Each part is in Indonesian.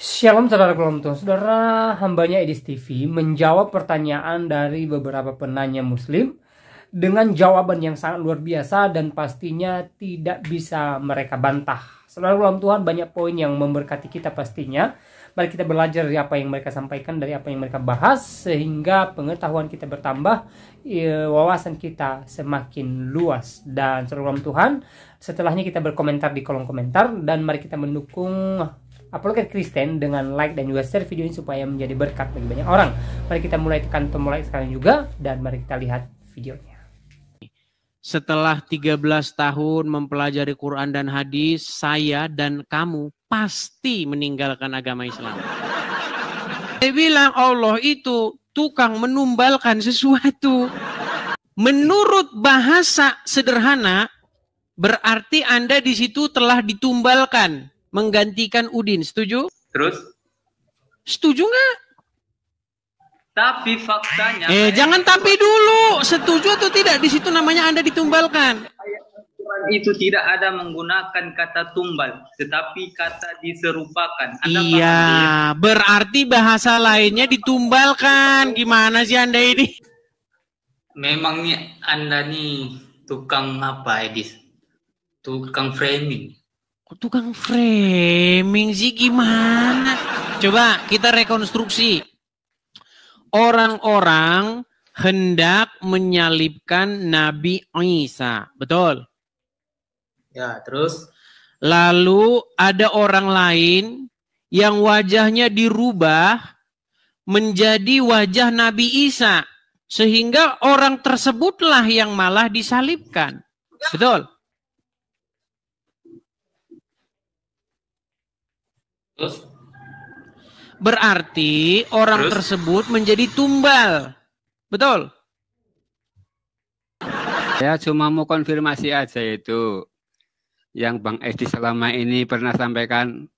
Shalom saudara Kelonton, saudara hambanya Edis TV menjawab pertanyaan dari beberapa penanya muslim dengan jawaban yang sangat luar biasa dan pastinya tidak bisa mereka bantah. Saudara dalam Tuhan, banyak poin yang memberkati kita pastinya. Mari kita belajar dari apa yang mereka sampaikan, dari apa yang mereka bahas, sehingga pengetahuan kita bertambah, wawasan kita semakin luas. Dan saudara dalam Tuhan, setelahnya kita berkomentar di kolom komentar, dan mari kita mendukung Apologet Kristen dengan like dan juga share video ini supaya menjadi berkat bagi banyak orang. Mari kita mulai tekan tombol like sekarang juga, dan mari kita lihat videonya. Setelah 13 tahun mempelajari Quran dan hadis, saya dan kamu pasti meninggalkan agama Islam. Saya bilang Allah itu tukang menumbalkan sesuatu. Menurut bahasa sederhana, berarti Anda di situ telah ditumbalkan, menggantikan Udin. Setuju? Terus? Setuju nggak? Tapi faktanya... Jangan tapi dulu. Setuju atau tidak? Di situ namanya Anda ditumbalkan. Itu tidak ada menggunakan kata tumbal, tetapi kata diserupakan. Anda iya, berarti bahasa lainnya ditumbalkan. Gimana sih Anda ini? Memangnya Anda nih tukang apa, Edis? Tukang framing. Tukang framing sih gimana? Coba kita rekonstruksi. Orang-orang hendak menyalibkan Nabi Isa, betul? Ya, terus? Lalu ada orang lain yang wajahnya dirubah menjadi wajah Nabi Isa. Sehingga orang tersebutlah yang malah disalibkan. Betul? Terus? Berarti orang tersebut menjadi tumbal. Betul? Saya cuma mau konfirmasi aja itu. Yang Bang Edi selama ini pernah sampaikan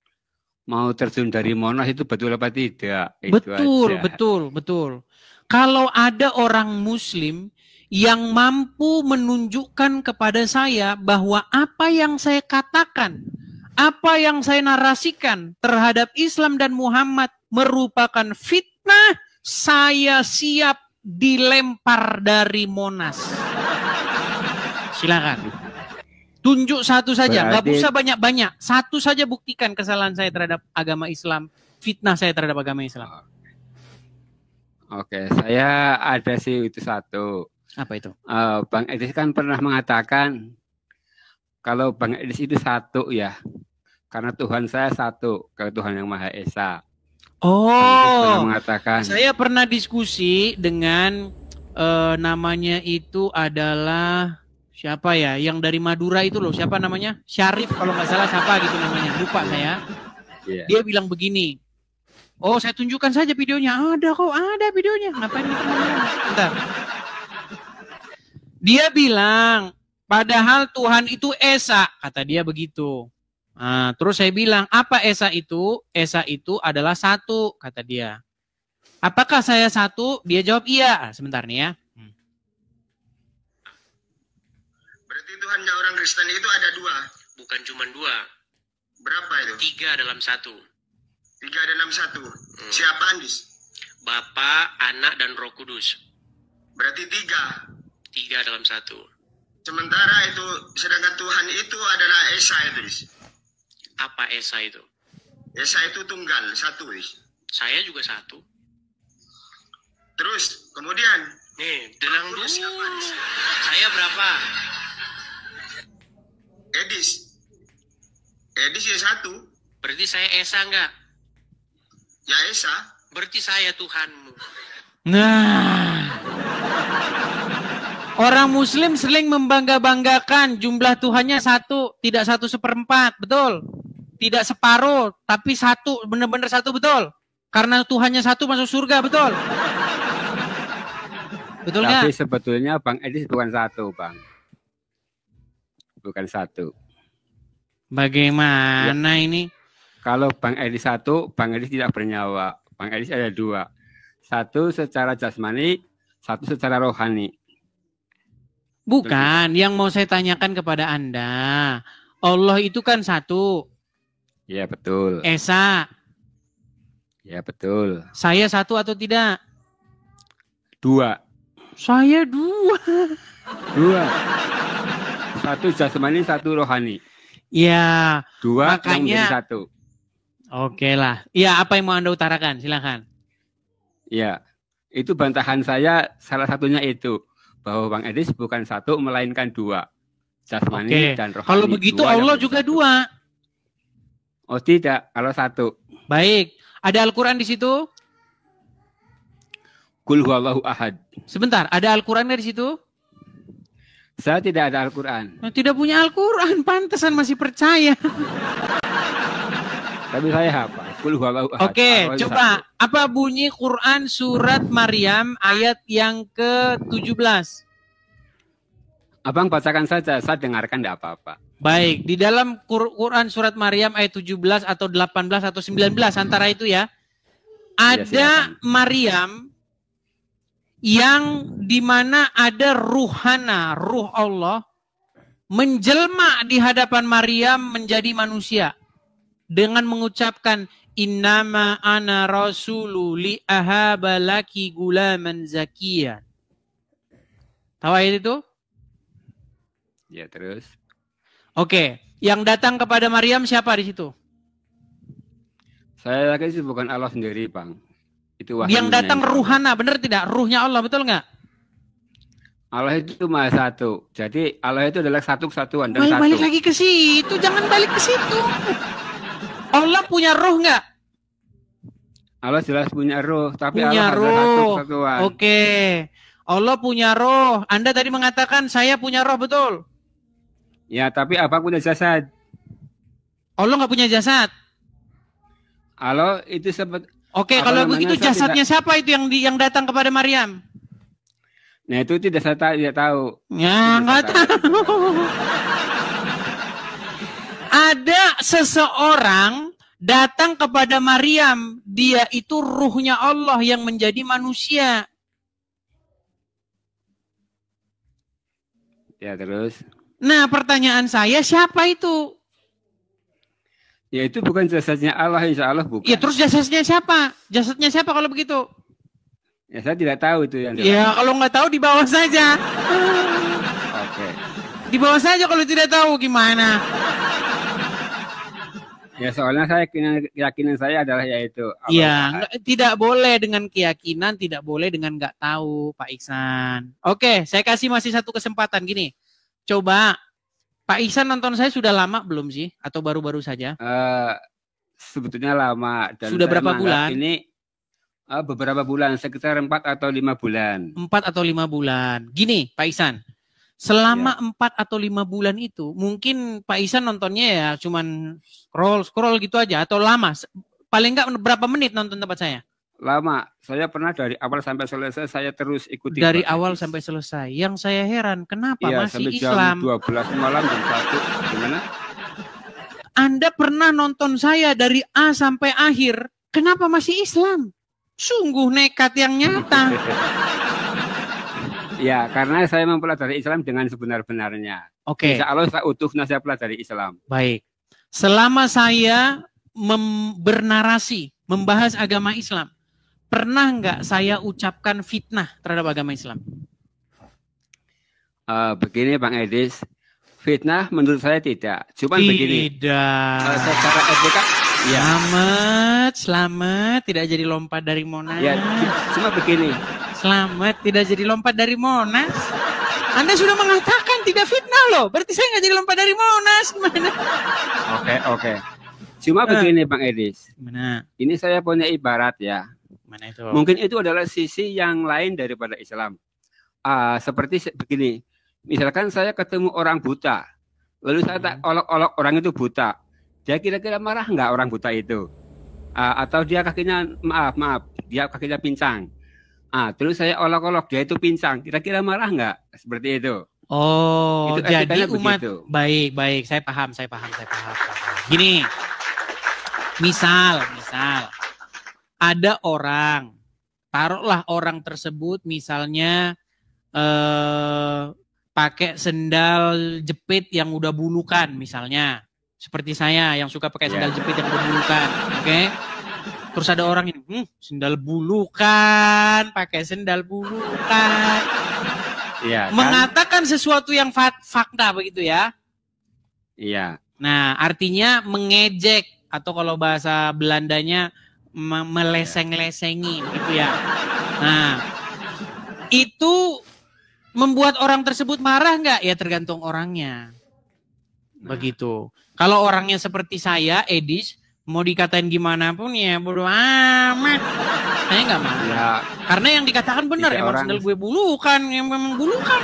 mau terjun dari Monas itu betul apa tidak? Betul. Kalau ada orang Muslim yang mampu menunjukkan kepada saya bahwa apa yang saya katakan, apa yang saya narasikan terhadap Islam dan Muhammad merupakan fitnah, saya siap dilempar dari Monas. Silakan. Tunjuk satu saja, nggak usah banyak-banyak. Satu saja buktikan kesalahan saya terhadap agama Islam, fitnah saya terhadap agama Islam. Oke, saya ada sih itu satu. Apa itu? Bang Edis kan pernah mengatakan kalau Bang Edis itu satu ya, karena Tuhan saya satu, ke Tuhan yang Maha Esa. Oh, mengatakan. Saya pernah diskusi dengan namanya itu adalah siapa ya? Yang dari Madura itu loh, siapa namanya? Syarif kalau nggak salah, siapa gitu namanya, lupa saya. Yeah. Dia bilang begini. Oh, saya tunjukkan saja videonya. Ada kok, ada videonya. Ngapain kita ngomong? Bentar. Dia bilang, padahal Tuhan itu Esa, kata dia begitu. Nah, terus saya bilang, apa Esa itu? Esa itu adalah satu, kata dia. Apakah saya satu? Dia jawab iya. Sebentar nih ya. Berarti Tuhannya orang Kristen itu ada dua? Bukan cuma dua. Berapa itu? 3 dalam 1. 3 dalam 1. Siapa Andis? Bapa, Anak, dan Roh Kudus. Berarti 3. 3 dalam 1. Sementara itu, sedangkan Tuhan itu adalah Esa itu. Apa Esa itu? Esa itu tunggal, satu. Saya juga satu. Terus, kemudian? Nih, denang dulu. Saya berapa? Edis. Edis ya satu. Berarti saya Esa enggak? Ya Esa. Berarti saya Tuhanmu. Nah. Orang Muslim sering membangga-banggakan jumlah Tuhannya satu, tidak 1/4, betul? Tidak separuh, tapi satu, benar-benar satu, betul? Karena Tuhannya satu masuk surga, betul? Betul nggak? Tapi sebetulnya Bang Edis bukan satu, Bang. Bukan satu. Bagaimana ya. Ini? Kalau Bang Edis satu, Bang Edis tidak bernyawa. Bang Edis ada dua. Satu secara jasmani, satu secara rohani. Bukan, yang mau saya tanyakan kepada Anda. Allah itu kan satu. Iya, betul. Esa. Ya betul. Saya 1 atau tidak? 2. Saya 2. 2. 1 jasmani, 1 rohani. Ya, 2 yang makanya. menjadi 1. Oke lah. Ya, apa yang mau Anda utarakan? Silakan. Ya, itu bantahan saya salah satunya itu. Bahwa Bang Edis bukan 1 melainkan 2. Jasmani Oke. dan rohani. Kalau begitu 2 yang Allah menjadi juga 1. 2. Oh tidak, kalau 1. Baik. Ada Al-Quran di situ? Qul huwallahu ahad. Sebentar, ada Al-Quran di situ? Saya tidak ada Al-Quran. Tidak punya Al-Quran, pantesan masih percaya. Tapi saya hafal. Qul huwallahu ahad. Oke, Allah coba. 1. Apa bunyi Quran surat Maryam ayat yang ke-17? Abang bacakan saja, saya dengarkan tidak apa-apa. Baik, di dalam Quran surat Maryam ayat 17 atau 18 atau 19 antara itu ya. Ada silakan. Maryam yang dimana ada ruhana, ruh Allah menjelma di hadapan Maryam menjadi manusia dengan mengucapkan innama ana rasulu li ahaba laki gulaman zakiyan. Tahu ayat itu? Ya terus. Oke, yang datang kepada Maryam siapa di situ? Saya yakin sih bukan Allah sendiri, Bang. Itu wahyunya Yang datang Allah. ruhana, benar tidak? Ruhnya Allah, betul nggak? Allah itu Maha Satu. Jadi Allah itu adalah satu kesatuan dan satu. Balik lagi ke situ, jangan balik ke situ. Allah punya roh nggak? Allah jelas punya roh, tapi Punya Allah adalah satu roh. kesatuan. Oke. Allah punya roh. Anda tadi mengatakan saya punya roh, betul? Ya, tapi Abang punya jasad. Allah nggak punya jasad. Allah itu seperti. Oke, Apa kalau namanya, begitu saya jasadnya siapa itu yang datang kepada Maryam? Nah itu tidak tidak tahu. Ya, nggak tahu. Ada seseorang datang kepada Maryam, dia itu ruhnya Allah yang menjadi manusia. Ya terus. Nah, pertanyaan saya siapa itu? Ya itu bukan jasadnya Allah, insya Allah bukan. Ya, terus jasadnya siapa? Jasadnya siapa kalau begitu? Ya saya tidak tahu itu yang. Ya, kalau nggak tahu di bawah saja. Oke. Di bawah saja kalau tidak tahu gimana? Ya soalnya saya keyakinan saya adalah yaitu. Iya, tidak boleh dengan keyakinan, tidak boleh dengan nggak tahu, Pak Iksan. Oke, saya kasih masih satu kesempatan gini. Coba, Pak Iksan nonton saya sudah lama belum sih? Atau baru-baru saja? Sebetulnya lama. Dan Sudah saya berapa menganggap bulan? Ini beberapa bulan, sekitar 4 atau 5 bulan. 4 atau 5 bulan. Gini, Pak Iksan. Selama 4 atau 5 bulan itu, mungkin Pak Iksan nontonnya ya cuman scroll gitu aja atau lama. Paling nggak berapa menit nonton tempat saya? Lama. Saya pernah dari awal sampai selesai saya terus ikuti. Dari Pak awal Edis. sampai selesai. Yang saya heran, kenapa Iya, masih sampai Islam? jam 12 malam jam 1. Gimana? Anda pernah nonton saya dari A sampai akhir, kenapa masih Islam? Sungguh nekat yang nyata. Ya, karena saya mempelajari Islam dengan sebenar-benarnya. Oke, Insya Allah saya utuhnya saya pelajari Islam. baik. Selama saya bernarasi, membahas agama Islam, pernah nggak saya ucapkan fitnah terhadap agama Islam? Begini Bang Edis, fitnah menurut saya tidak. Cuman begini. Tidak. Secara etika, ya. Selamat, tidak jadi lompat dari Monas. Ya, cuma begini. Selamat, tidak jadi lompat dari Monas. Anda sudah mengatakan tidak fitnah loh, berarti saya nggak jadi lompat dari Monas. Gimana? Oke. Cuma begini Bang Edis, Gimana? ini saya punya ibarat ya. Mana itu? Mungkin itu adalah sisi yang lain daripada Islam. Seperti begini, misalkan saya ketemu orang buta, lalu saya tak olok-olok orang itu buta. Dia kira-kira marah nggak orang buta itu? Atau dia kakinya, maaf, dia kakinya pincang. Terus saya olok-olok, dia itu pincang. Kira-kira marah nggak? Seperti itu. Oh, Itu jadi etikanya umat begitu. baik, saya paham. Gini, misal ada orang, taruhlah orang tersebut misalnya pakai sendal jepit yang udah bulukan misalnya, seperti saya yang suka pakai sendal jepit yang udah bulukan, oke? Terus ada orang ini, sendal bulu kan, pakai sendal bulu kan. Iya. Kan? Mengatakan sesuatu yang fakta begitu ya. Iya. Nah, artinya mengejek atau kalau bahasa Belandanya meleseng-lesengi gitu ya. Nah, itu membuat orang tersebut marah nggak? Ya tergantung orangnya. Begitu. Kalau orangnya seperti saya, Edis, mau dikatain gimana pun ya bodo amat. Saya nggak marah. Ya. Karena yang dikatakan benar, emang sendal gue bulukan, yang memang bulukan.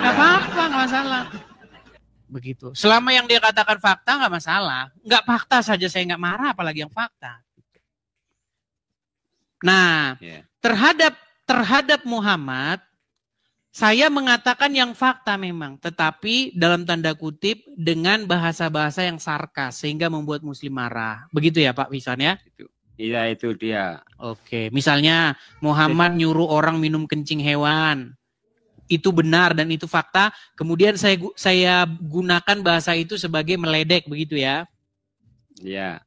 Nggak apa-apa, nggak masalah. Begitu. Selama yang dia katakan fakta nggak masalah. Nggak fakta saja saya nggak marah, apalagi yang fakta. Nah, terhadap Muhammad, saya mengatakan yang fakta memang, tetapi dalam tanda kutip dengan bahasa-bahasa yang sarkas sehingga membuat Muslim marah. Begitu ya Pak Wisan ya? Iya, itu dia. Oke, misalnya Muhammad nyuruh orang minum kencing hewan. Itu benar dan itu fakta. Kemudian saya gunakan bahasa itu sebagai meledek, begitu ya? Iya.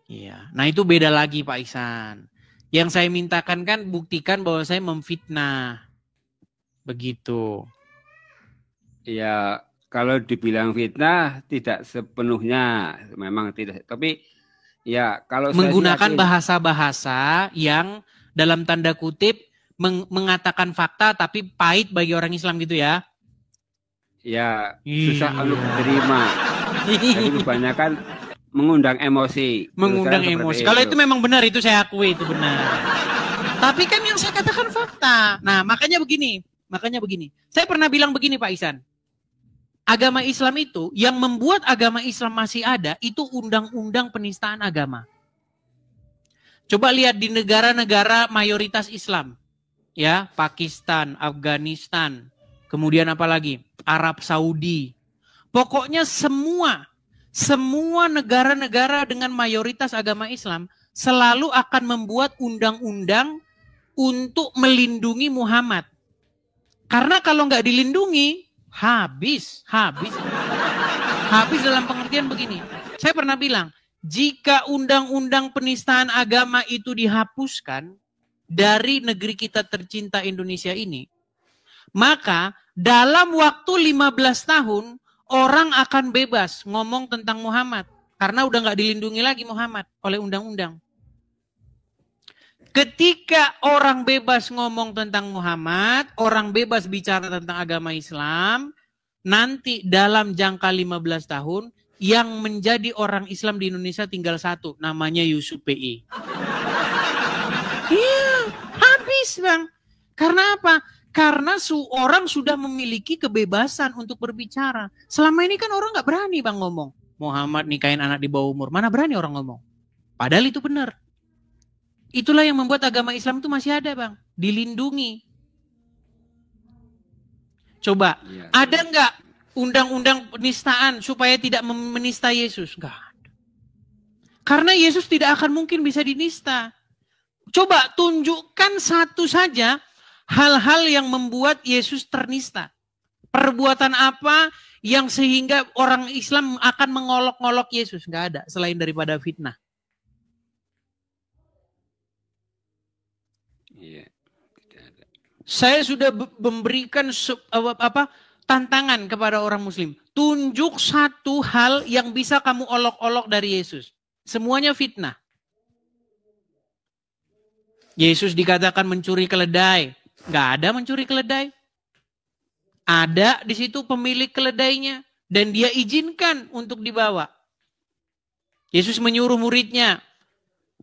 Iya. Nah itu beda lagi Pak Ihsan. Yang saya mintakan kan buktikan bahwa saya memfitnah. Begitu. Ya, kalau dibilang fitnah tidak sepenuhnya, memang tidak. Tapi ya kalau menggunakan bahasa-bahasa yang dalam tanda kutip mengatakan fakta tapi pahit bagi orang Islam gitu ya. Ya, susah untuk diterima. Jadi kebanyakan mengundang emosi. Mengundang emosi. Kalau itu memang benar, itu saya akui itu benar. Tapi kan yang saya katakan fakta. Nah, makanya begini. Saya pernah bilang begini Pak Ihsan. Agama Islam itu, yang membuat agama Islam masih ada, itu undang-undang penistaan agama. Coba lihat di negara-negara mayoritas Islam. Ya, Pakistan, Afghanistan, kemudian apa lagi? Arab Saudi. Pokoknya semua negara-negara dengan mayoritas agama Islam selalu akan membuat undang-undang untuk melindungi Muhammad. Karena kalau nggak dilindungi, habis dalam pengertian begini. Saya pernah bilang, jika undang-undang penistaan agama itu dihapuskan dari negeri kita tercinta Indonesia ini, maka dalam waktu 15 tahun orang akan bebas ngomong tentang Muhammad. Karena udah nggak dilindungi lagi Muhammad oleh undang-undang. Ketika orang bebas ngomong tentang Muhammad, orang bebas bicara tentang agama Islam, nanti dalam jangka 15 tahun, yang menjadi orang Islam di Indonesia tinggal satu, namanya Yusuf PI. Iya, habis Bang. Karena apa? Karena orang sudah memiliki kebebasan untuk berbicara. Selama ini kan orang nggak berani Bang ngomong. Muhammad nikahin anak di bawah umur. Mana berani orang ngomong. Padahal itu benar. Itulah yang membuat agama Islam itu masih ada Bang. Dilindungi. Coba, ada nggak undang-undang penistaan supaya tidak menista Yesus? Nggak ada. Karena Yesus tidak akan mungkin bisa dinista. Coba tunjukkan satu saja hal-hal yang membuat Yesus ternista. Perbuatan apa yang sehingga orang Islam akan mengolok-olok Yesus? Nggak ada selain daripada fitnah. Iya, tidak ada. Saya sudah memberikan tantangan kepada orang Muslim. Tunjuk satu hal yang bisa kamu olok-olok dari Yesus. Semuanya fitnah. Yesus dikatakan mencuri keledai. Nggak ada mencuri keledai. Ada di situ pemilik keledainya. Dan dia izinkan untuk dibawa. Yesus menyuruh muridnya.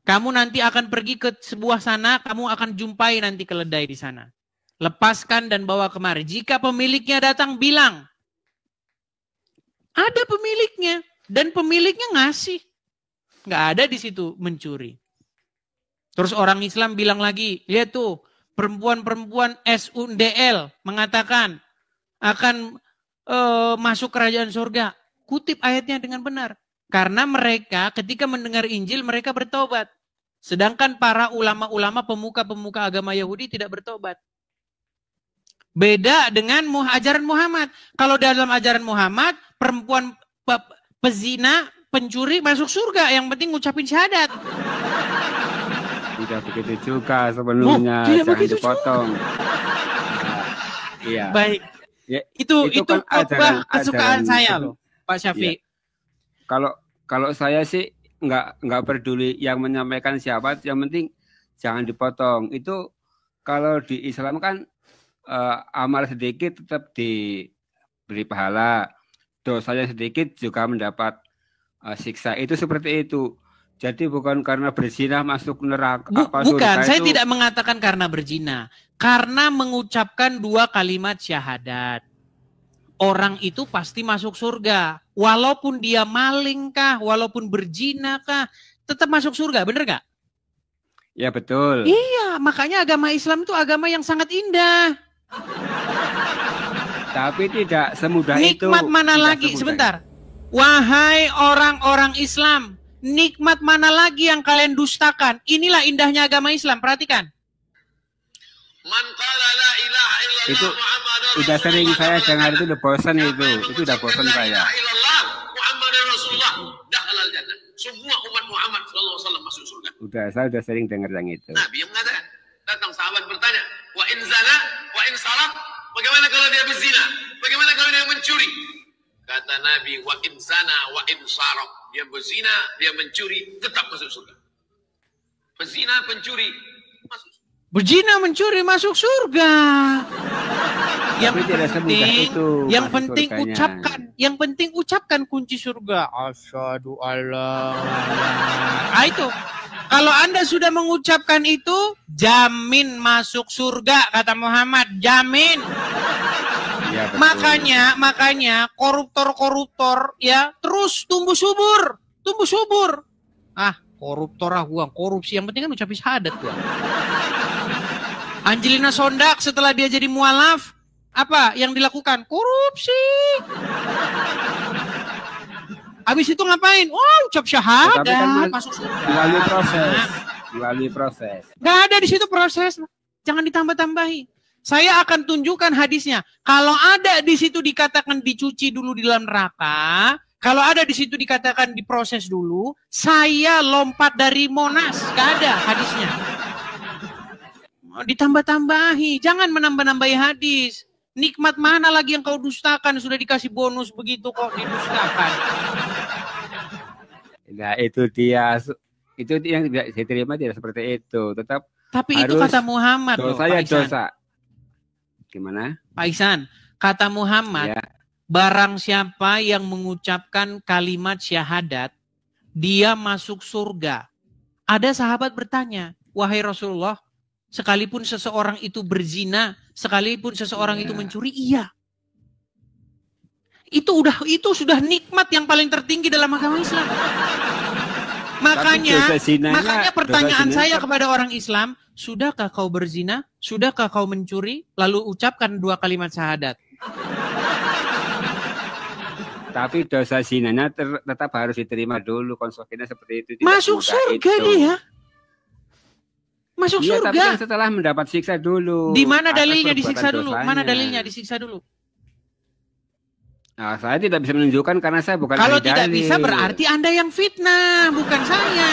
Kamu nanti akan pergi ke sebuah sana. Kamu akan jumpai nanti keledai di sana. Lepaskan dan bawa kemari. Jika pemiliknya datang bilang. Ada pemiliknya. Dan pemiliknya ngasih. Nggak ada di situ mencuri. Terus orang Islam bilang lagi, lihat tuh, perempuan-perempuan SUNDL mengatakan akan masuk kerajaan surga. Kutip ayatnya dengan benar. Karena mereka ketika mendengar Injil mereka bertobat. Sedangkan para ulama-ulama pemuka-pemuka agama Yahudi tidak bertobat. Beda dengan ajaran Muhammad. Kalau dalam ajaran Muhammad, perempuan pezina, pencuri masuk surga. Yang penting ngucapin syahadat. tidak begitu juga sepenuhnya, tidak jangan begitu dipotong. Iya. Baik. Ya, Itu kan khotbah kesukaan ajaran saya loh, Pak Syafiq. Kalau saya sih nggak peduli yang menyampaikan siapa, yang penting jangan dipotong. Itu kalau di Islam kan amal sedikit tetap diberi pahala, dosanya sedikit juga mendapat siksa. Itu seperti itu. Jadi bukan karena berzina masuk neraka. Bukan, saya itu... tidak mengatakan karena berzina. Karena mengucapkan 2 kalimat syahadat. Orang itu pasti masuk surga. Walaupun dia maling kah, walaupun berzina kah, tetap masuk surga, bener gak? Ya betul. Iya, makanya agama Islam itu agama yang sangat indah. Tapi tidak semudah itu. Nikmat mana lagi? Sebentar. Wahai orang-orang Islam, nikmat mana lagi yang kalian dustakan? Inilah indahnya agama Islam, perhatikan. Itu udah sering saya dengar, itu udah bosan itu udah bosan saya. Semua umat Muhammad SAW masuk surga. Saya udah sering dengar yang itu. Nabi yang mengatakan, datang sahabat bertanya, wa in zana, wa in sarak, bagaimana kalau dia berzina? Bagaimana kalau dia mencuri? Kata Nabi, wa in zana, wa in sarak, dia berzina, dia mencuri, tetap masuk surga. Berzina, pencuri, masuk surga. Berzina, mencuri, masuk surga. Yang penting ucapkan kunci surga. Asyhadu alla. Itu. Kalau Anda sudah mengucapkan itu, jamin masuk surga, kata Muhammad, jamin. Ya, makanya koruptor ya terus tumbuh subur. Koruptor gua korupsi, yang penting kan ucapin syahadat gua. Angelina Sondak setelah dia jadi mualaf, apa yang dilakukan? Korupsi. Habis itu ngapain? Ucap syahadat, kan masuk surga. Melalui proses. Gak ada di situ proses. Jangan ditambah-tambahi. Saya akan tunjukkan hadisnya. Kalau ada di situ dikatakan dicuci dulu di dalam neraka, kalau ada di situ dikatakan diproses dulu, saya lompat dari Monas. Gak ada hadisnya. Ditambah-tambahi, jangan menambah-nambahi hadis. Nikmat mana lagi yang kau dustakan? Sudah dikasih bonus begitu kok didustakan. Nah itu dia, itu yang tidak saya terima, tidak seperti itu. Tapi itu kata Muhammad. Dosanya dosa. Gimana? Pak Ihsan, kata Muhammad, barang siapa yang mengucapkan kalimat syahadat, dia masuk surga. Ada sahabat bertanya, wahai Rasulullah, sekalipun seseorang itu berzina, sekalipun seseorang itu mencuri, iya. Itu sudah nikmat yang paling tertinggi dalam agama Islam. Makanya pertanyaan saya kepada orang Islam, sudahkah kau berzina? Sudahkah kau mencuri? Lalu ucapkan 2 kalimat syahadat. Tapi dosa zinanya tetap harus diterima dulu, konsekuensinya seperti itu. Masuk surga dia. Masuk surga. Tapi kan setelah mendapat siksa dulu. Di mana dalilnya disiksa dulu? Mana dalilnya disiksa dulu? Nah, saya tidak bisa menunjukkan karena saya bukan Kalau tidak bisa berarti Anda yang fitnah, bukan saya.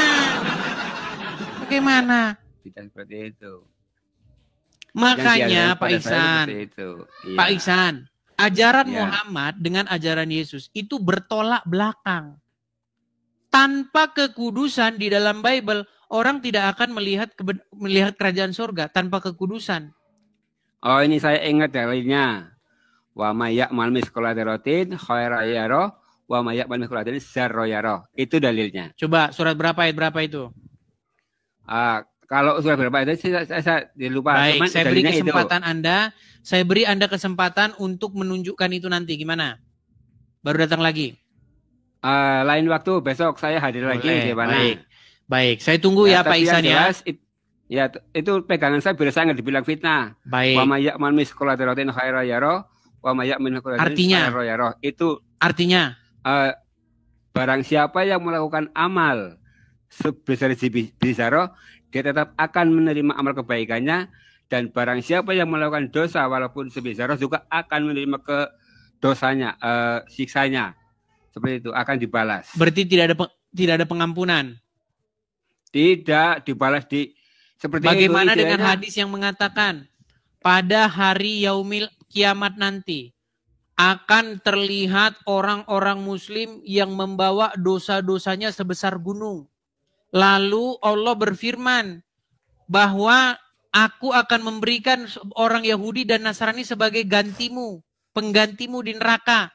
Bagaimana? Tidak seperti itu. Makanya Pak Ihsan, iya. Pak Ihsan, ajaran Muhammad dengan ajaran Yesus itu bertolak belakang. Tanpa kekudusan di dalam Bible, orang tidak akan melihat kerajaan surga tanpa kekudusan. Oh, ini saya ingat dalilnya. Wa may ya'mal mithqala dzarratin khairan yarah wa may ya'mal mithqala dzarratin syarran yarah. Itu dalilnya. Coba surat berapa ayat berapa itu? Kalau surat berapa itu saya lupa. Baik, saya beri kesempatan itu. Saya beri Anda kesempatan untuk menunjukkan itu nanti. Gimana? Baru datang lagi. Lain waktu, besok saya hadir lagi. Gimana? Baik, saya tunggu ya Pak Ihsan ya. Ya, itu pegangan saya biar saya nggak dibilang fitnah. Baik. Wa may ya'mal mithqala dzarratin khairan yarah wa may ya'mal mithqala dzarratin syarran yarah. Itu artinya barang siapa yang melakukan amal sebesar biji zarah, dia tetap akan menerima amal kebaikannya, dan barang siapa yang melakukan dosa walaupun sebesar zarah juga akan menerima dosanya, siksanya. Seperti itu, akan dibalas. Berarti tidak ada pengampunan. Tidak dibalas Seperti Bagaimana itu, dengan istilahnya. hadis yang mengatakan pada hari yaumil kiamat nanti akan terlihat orang-orang muslim yang membawa dosa-dosanya sebesar gunung. Lalu Allah berfirman bahwa aku akan memberikan orang Yahudi dan Nasrani sebagai gantimu, penggantimu di neraka.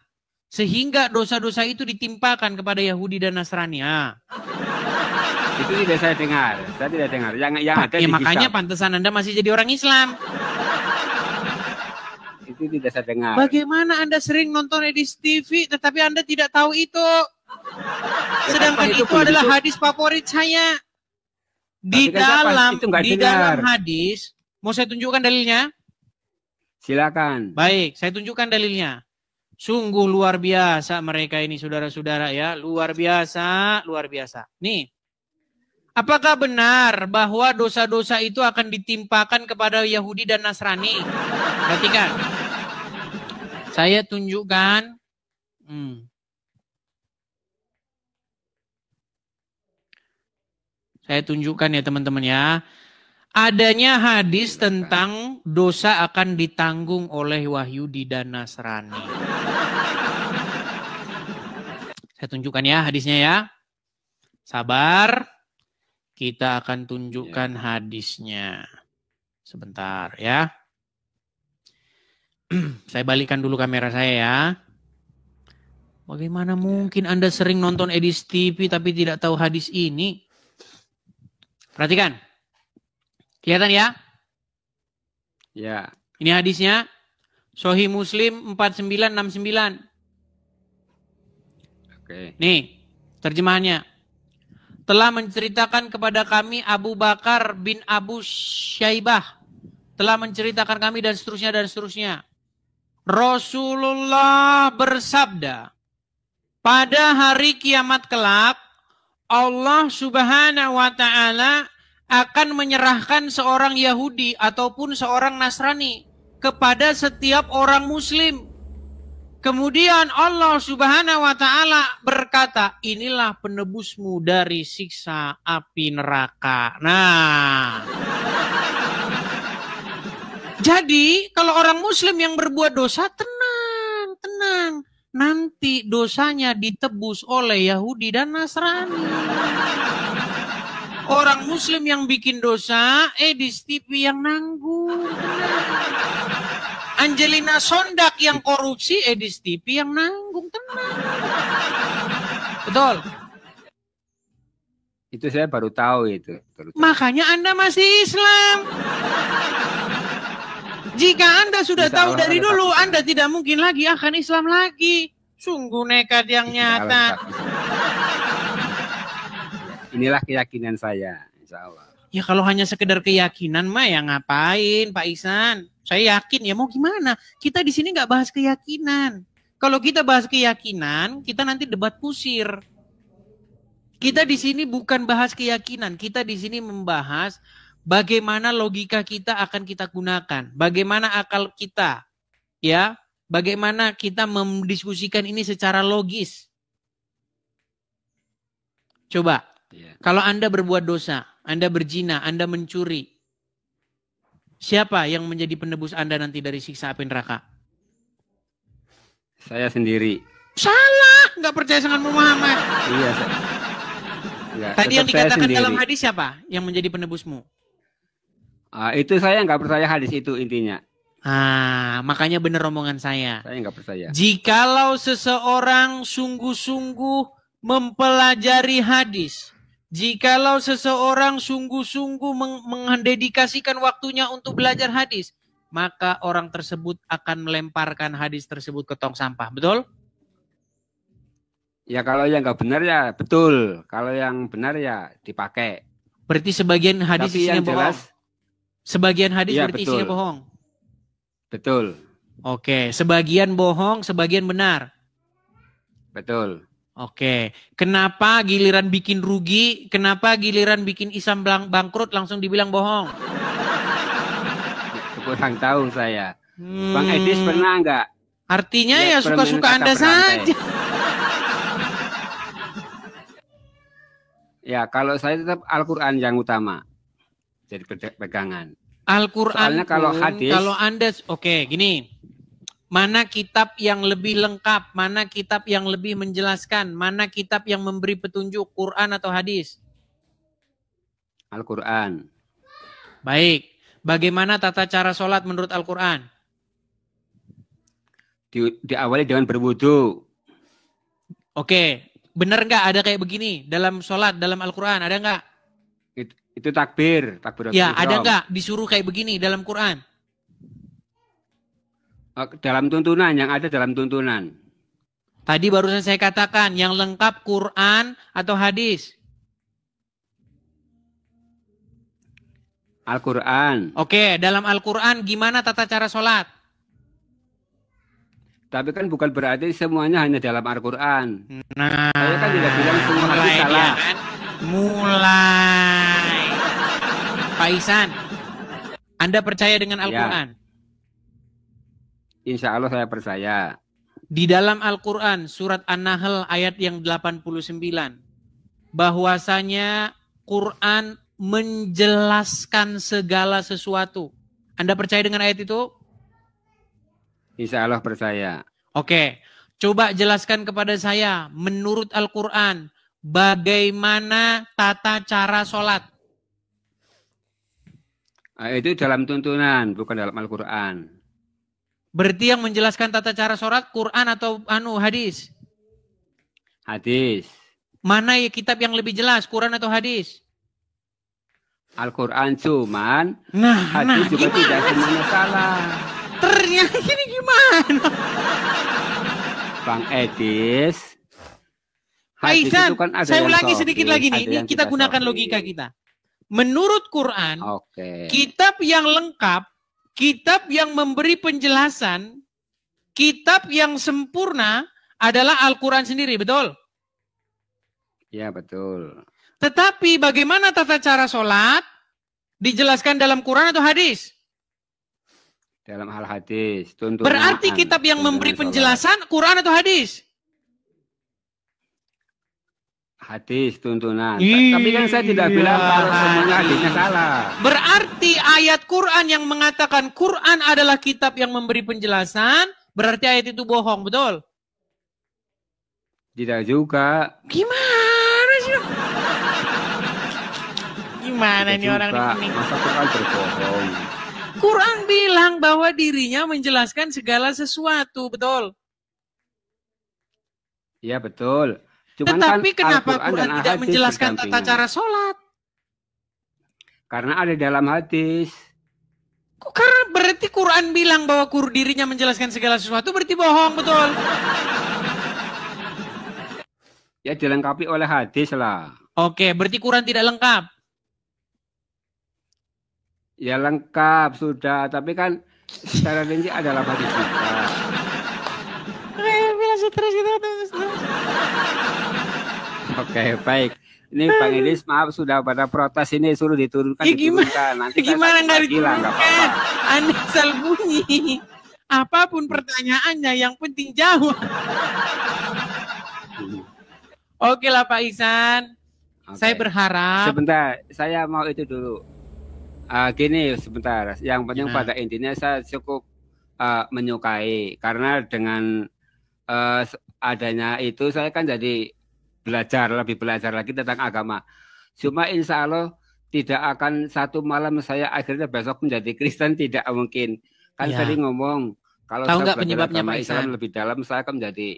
Sehingga dosa-dosa itu ditimpakan kepada Yahudi dan Nasrani. Itu tidak saya dengar. Saya tidak dengar. Yang ada Ya di makanya kitab. pantesan Anda masih jadi orang Islam. Itu tidak saya dengar. Bagaimana Anda sering nonton Edis TV tetapi Anda tidak tahu itu? Sedangkan itu itu adalah begitu. hadis favorit saya. Di Tapi kan saya dalam itu nggak di dengar. dalam hadis, mau saya tunjukkan dalilnya? Silakan. Baik, saya tunjukkan dalilnya. Sungguh luar biasa mereka ini saudara-saudara ya, luar biasa, luar biasa. Nih, apakah benar bahwa dosa-dosa itu akan ditimpakan kepada Yahudi dan Nasrani? Perhatikan. Saya tunjukkan. Saya tunjukkan ya teman-teman ya. Adanya hadis tentang dosa akan ditanggung oleh Yahudi dan Nasrani. Saya tunjukkan ya hadisnya ya. Sabar. Kita akan tunjukkan hadisnya. Sebentar ya. Saya balikkan dulu kamera saya ya. Bagaimana mungkin Anda sering nonton Edis TV tapi tidak tahu hadis ini? Perhatikan. Kelihatan ya? Ya. Ini hadisnya. Sahih Muslim 4969. Oke. Nih, terjemahannya. Telah menceritakan kepada kami Abu Bakar bin Abu Syaibah. Telah menceritakan kami dan seterusnya dan seterusnya. Rasulullah bersabda, pada hari kiamat kelak, Allah Subhanahu wa Ta'ala akan menyerahkan seorang Yahudi ataupun seorang Nasrani kepada setiap orang Muslim. Kemudian Allah Subhanahu wa Ta'ala berkata, inilah penebusmu dari siksa api neraka. Nah, jadi kalau orang Muslim yang berbuat dosa, tenang, tenang. Nanti dosanya ditebus oleh Yahudi dan Nasrani. Orang Muslim yang bikin dosa, Edis TV yang nanggung. Tenang. Angelina Sondak yang korupsi, Edis TV yang nanggung. Tenang. Betul. Itu saya baru tahu itu. Makanya Anda masih Islam. Jika Anda sudah tahu dari dulu, Anda tidak mungkin lagi akan Islam lagi. Sungguh nekat yang nyata. Inilah keyakinan saya, insya Allah. Ya kalau hanya sekedar keyakinan mah ya ngapain Pak Ihsan? Saya yakin ya mau gimana? Kita di sini nggak bahas keyakinan. Kalau kita bahas keyakinan, kita nanti debat kusir. Kita di sini bukan bahas keyakinan, kita di sini membahas bagaimana logika kita akan kita gunakan, bagaimana akal kita, ya, bagaimana kita mendiskusikan ini secara logis. Coba, kalau Anda berbuat dosa, Anda berzina, Anda mencuri, siapa yang menjadi penebus Anda nanti dari siksa api neraka? Saya sendiri. Salah, nggak percaya dengan Muhammad. Iya, ya, tadi yang dikatakan sendiri. dalam hadis siapa yang menjadi penebusmu? Itu saya nggak percaya hadis itu intinya. Makanya benar omongan saya. Saya nggak percaya. Jikalau seseorang sungguh-sungguh mempelajari hadis, jikalau seseorang sungguh-sungguh mendedikasikan waktunya untuk belajar hadis, maka orang tersebut akan melemparkan hadis tersebut ke tong sampah. Betul? Ya kalau yang nggak benar ya betul. Kalau yang benar ya dipakai. Berarti sebagian hadis Tapi isinya yang jelas, bohong. Sebagian hadis ya, berarti betul. isinya bohong. Betul. Oke, sebagian bohong, sebagian benar. Betul. Oke, kenapa giliran bikin rugi, kenapa giliran bikin Islam bangkrut langsung dibilang bohong? Kurang tahu saya. Bang Edis pernah nggak? Artinya ya suka-suka Anda saja. Ya, kalau saya tetap Al-Quran yang utama. jadi pegangan. Al-Quran Soalnya kalau pun, hadis- kalau Anda, oke, gini. Mana kitab yang lebih lengkap? Mana kitab yang lebih menjelaskan? Mana kitab yang memberi petunjuk? Quran atau hadis? Al-Quran. Baik. Bagaimana tata cara sholat menurut Al-Quran? Diawali dengan berwudu. Oke. Benar nggak ada kayak begini dalam sholat, dalam Al-Quran? Ada nggak? Itu takbir. Takbiratul Ya, ihram. ada nggak disuruh kayak begini dalam Quran? Dalam tuntunan, yang ada dalam tuntunan. Tadi barusan saya katakan, yang lengkap Quran atau hadis? Al-Quran. Oke, dalam Al-Quran gimana tata cara sholat? Tapi kan bukan berarti semuanya hanya dalam Al-Quran. Nah, Saya kan tidak bilang semua hadis mulai salah. dia kan? Mulai. Pak Ihsan, Anda percaya dengan Al-Quran? Insya Allah saya percaya. Di dalam Al-Quran, surat An-Nahl ayat yang 89, bahwasanya Quran menjelaskan segala sesuatu. Anda percaya dengan ayat itu? Insya Allah percaya. Oke, coba jelaskan kepada saya, menurut Al-Quran, bagaimana tata cara sholat? Itu dalam tuntunan, bukan dalam Al-Quran. Berarti yang menjelaskan tata cara sholat, Quran atau hadis? Hadis. Mana ya kitab yang lebih jelas, Quran atau hadis? Al-Quran cuman, Nah, hadis juga gimana? tidak semuanya salah. Ternyata ini gimana? Bang Edis. Pak hadis Ihsan, itu kan ada saya yang ulangi sahih, sedikit lagi nih. ada Ini yang kita tidak gunakan sahih. logika kita. Menurut Quran, Oke. kitab yang lengkap, kitab yang memberi penjelasan, kitab yang sempurna adalah Al-Quran sendiri, betul? Ya betul. Tetapi bagaimana tata cara sholat dijelaskan dalam Quran atau hadis? Dalam hal hadis. Tuntunan. Berarti kitab yang memberi penjelasan Quran atau hadis? Hadis tuntunan. Iya. Tapi kan saya tidak bilang kalau semuanya hadisnya salah. Berarti ayat Quran yang mengatakan Quran adalah kitab yang memberi penjelasan, berarti ayat itu bohong, betul? Tidak juga. Gimana sih? Gimana Tidak nih orang juga. ini? Masa Quran berbohong? Quran bilang bahwa dirinya menjelaskan segala sesuatu, betul? Ya betul. Cuman Tetapi kan kenapa Al-Quran Quran dan tidak hadis menjelaskan tata berdampingan. cara sholat? Karena ada dalam hadis. Kok karena berarti Quran bilang bahwa dirinya menjelaskan segala sesuatu berarti bohong, betul? Ya dilengkapi oleh hadis lah. Oke, berarti Quran tidak lengkap. Ya lengkap sudah. Tapi kan secara rinci adalah hadis juga. Oke baik. Ini Bang Edis maaf sudah pada protes ini suruh diturunkan. Ya, gimana? diturunkan. Nanti saya Gimana sakit nggak lagi lah, nggak apa-apa. diturunkan? Anda asal bunyi. Apapun pertanyaannya, yang penting jawab. Oke lah Pak Ihsan. Oke. Saya berharap. Sebentar, saya mau itu dulu. Gini sebentar. Yang penting Gimana? pada intinya saya cukup menyukai karena dengan adanya itu saya kan jadi lebih belajar lagi tentang agama. Cuma insya Allah tidak akan satu malam saya akhirnya besok menjadi Kristen, tidak mungkin. Kan Ya. sering ngomong kalau Tahu saya nggak belajar penyebabnya, agama Pak Islam Ihsan? lebih dalam saya akan menjadi.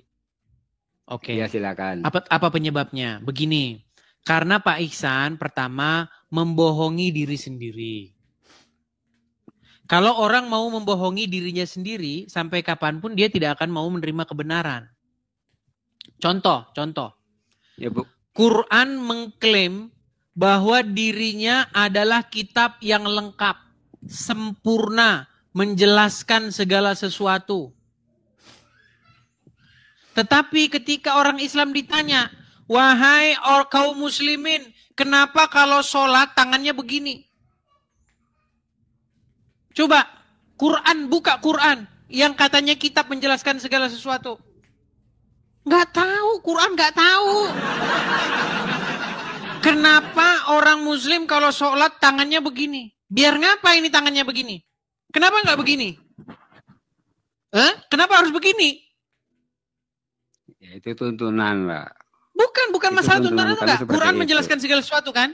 Oke. Ya silakan. Apa penyebabnya? Begini. Karena Pak Ihsan pertama membohongi diri sendiri. Kalau orang mau membohongi dirinya sendiri, sampai kapanpun dia tidak akan mau menerima kebenaran. Contoh. Ya Bu. Quran mengklaim bahwa dirinya adalah kitab yang lengkap, sempurna, menjelaskan segala sesuatu. Tetapi ketika orang Islam ditanya, wahai kaum muslimin, kenapa kalau sholat tangannya begini? Coba, buka Quran, yang katanya kitab menjelaskan segala sesuatu. Nggak tahu, Quran nggak tahu. Kenapa orang Muslim kalau sholat tangannya begini? Biar ngapa ini tangannya begini? Kenapa nggak begini? Kenapa harus begini? Ya, itu tuntunan lah. Bukan Itu masalah tuntunan tuntunan kami enggak. seperti Quran itu. menjelaskan segala sesuatu kan?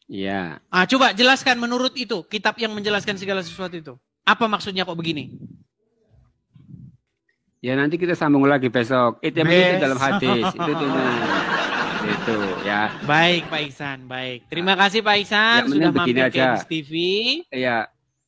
Iya. Coba jelaskan menurut itu, kitab yang menjelaskan segala sesuatu itu. Apa maksudnya kok begini? Ya nanti kita sambung lagi besok. Itu yang penting itu dalam Besok. hadis. Itu tuntunan. Itu ya. Baik Pak Ihsan, baik. Terima kasih Pak Ihsan Ya, sudah mending begini mampir ke aja. Edis TV. Iya.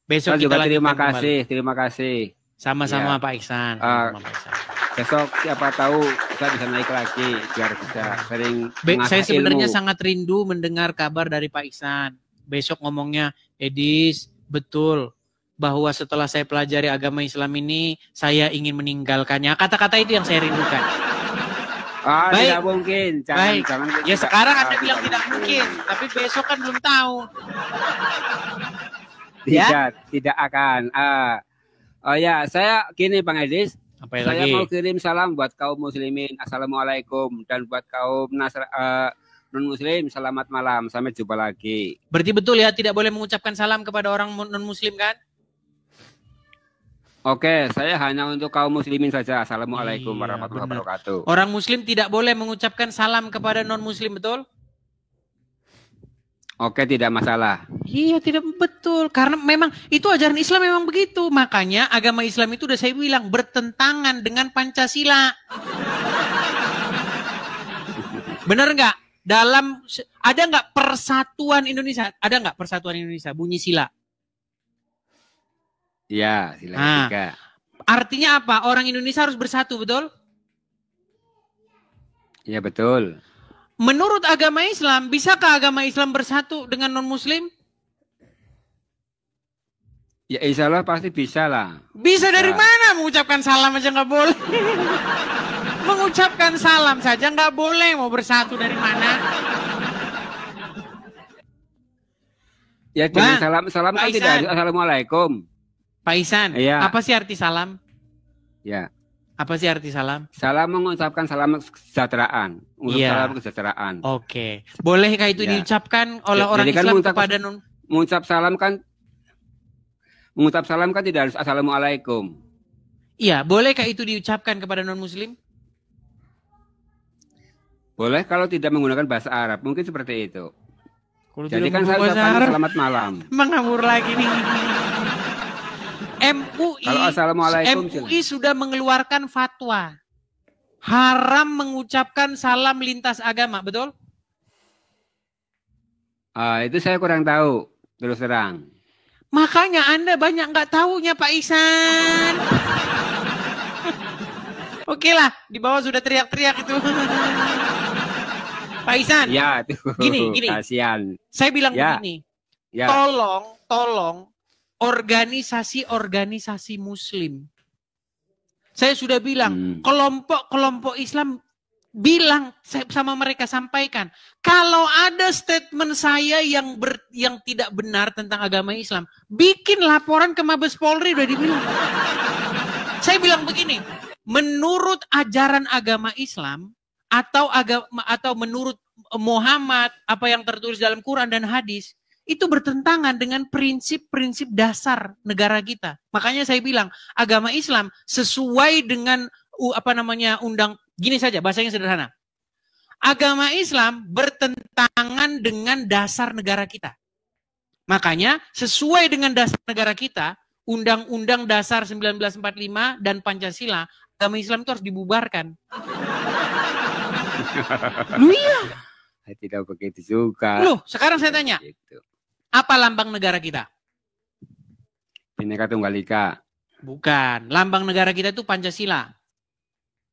Besok Saya kita juga terima lanjutkan kasih, kembali. terima kasih. Sama-sama Ya. Pak Ihsan. Ah, Sama-sama, Pak Ihsan. Besok siapa tahu kita bisa naik lagi biar bisa sering mengasah Saya sebenarnya ilmu. sangat rindu mendengar kabar dari Pak Ihsan. Besok ngomongnya, Edis, betul bahwa setelah saya pelajari agama Islam ini, saya ingin meninggalkannya. Kata-kata itu yang saya rindukan. Baik. Tidak mungkin. Baik. Jangan Ya tidak- sekarang Anda bilang tidak mungkin, tapi besok kan belum tahu. Tidak akan. Oh ya, saya gini Bang Edis. Apa Saya lagi? mau kirim salam buat kaum muslimin. Assalamualaikum. Dan buat kaum non-muslim, selamat malam. Sampai jumpa lagi. Berarti betul ya, tidak boleh mengucapkan salam kepada orang non-muslim kan? Oke, saya hanya untuk kaum muslimin saja. Assalamualaikum Iya, warahmatullahi benar. wabarakatuh. Orang muslim tidak boleh mengucapkan salam kepada non-muslim, betul? Oke, tidak masalah. Iya, tidak betul. Karena memang itu ajaran Islam memang begitu. Makanya agama Islam itu udah saya bilang bertentangan dengan Pancasila. Bener nggak? Ada nggak persatuan Indonesia? Ada nggak persatuan Indonesia? Bunyi sila. Ya, sila Nah. ketiga. Artinya apa? Orang Indonesia harus bersatu, betul? Ya, betul. Menurut agama Islam, bisakah agama Islam bersatu dengan non-muslim? Ya, insya Allah pasti bisa lah. Bisa dari Ya. mana? Mengucapkan salam aja nggak boleh. Mengucapkan salam saja nggak boleh. Mau bersatu dari mana? Ya, Bang, jangan salam Pak kan tidak Ihsan. harus assalamualaikum. Pak Ihsan, Iya. apa sih arti salam? Ya, Apa sih arti salam? salam mengucapkan salam kesejahteraan. Untuk Iya. salam kesejahteraan. Oke. Bolehkah itu Ya. diucapkan oleh orang Jadi kan Islam mengucap- kepada non? Mengucap salam kan tidak harus assalamualaikum. Iya, bolehkah itu diucapkan kepada non-muslim? Boleh kalau tidak menggunakan bahasa Arab. Mungkin seperti itu. Kalau Jadi tidak kan saya menggunakan ucapkan bahasa Arab, selamat malam. mengawur lagi nih. MUI, Kalau assalamualaikum, MUI sudah mengeluarkan fatwa haram mengucapkan salam lintas agama, betul? Itu saya kurang tahu, terus terang. Makanya Anda banyak nggak tahunya Pak Ihsan. Oke lah, di bawah sudah teriak-teriak itu. Pak Ihsan, Ya, itu. Gini. Kasihan. saya bilang Ya. begini, Ya. tolong organisasi-organisasi Muslim. Saya sudah bilang, kelompok-kelompok Islam bilang sama mereka, sampaikan, kalau ada statement saya yang tidak benar tentang agama Islam, bikin laporan ke Mabes Polri, udah dibilang. Saya bilang begini, menurut ajaran agama Islam atau menurut Muhammad, apa yang tertulis dalam Quran dan hadis, itu bertentangan dengan prinsip-prinsip dasar negara kita. Makanya saya bilang, agama Islam sesuai dengan gini saja, bahasanya sederhana. Agama Islam bertentangan dengan dasar negara kita. Makanya sesuai dengan dasar negara kita, Undang-Undang Dasar 1945 dan Pancasila, agama Islam itu harus dibubarkan. Lu iya. Tidak begitu juga. Loh, sekarang saya tanya, Gitu. apa lambang negara kita? Bhinneka Tunggal Ika. Bukan, lambang negara kita itu Pancasila.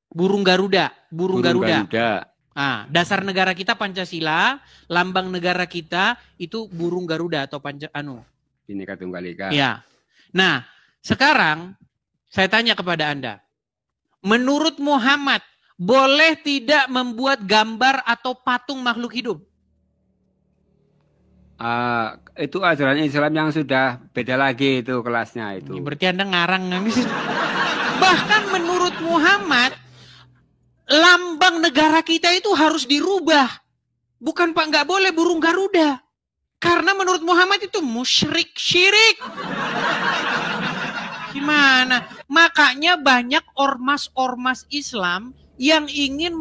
Burung Garuda, burung Garuda. Ah, dasar negara kita Pancasila, lambang negara kita itu burung Garuda atau Bhinneka Tunggal Ika. Ya. Nah, sekarang saya tanya kepada Anda. Menurut Muhammad, boleh tidak membuat gambar atau patung makhluk hidup? Itu ajaran Islam yang sudah beda lagi itu kelasnya itu. Berarti Anda ngarang. Bahkan menurut Muhammad, lambang negara kita itu harus dirubah. Bukan Pak, nggak boleh burung Garuda. Karena menurut Muhammad itu musyrik, syirik. Gimana? Makanya banyak ormas-ormas Islam yang ingin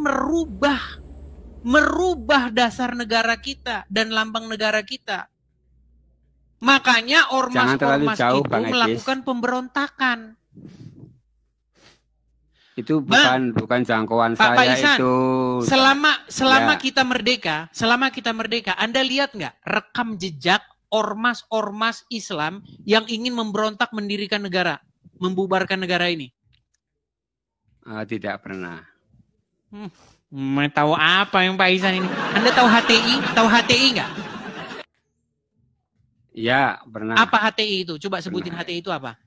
merubah dasar negara kita dan lambang negara kita. Makanya ormas-ormas itu melakukan pemberontakan. Itu bukan jangkauan Pak saya Paisan, itu. Selama Ya. kita merdeka, Anda lihat nggak rekam jejak ormas-ormas Islam yang ingin memberontak mendirikan negara, membubarkan negara ini? Tidak pernah. Mau tahu apa yang Pak Isan ini? Anda tahu HTI? Tahu HTI nggak? Ya, pernah. Apa HTI itu? Coba sebutin Pernah. HTI itu apa?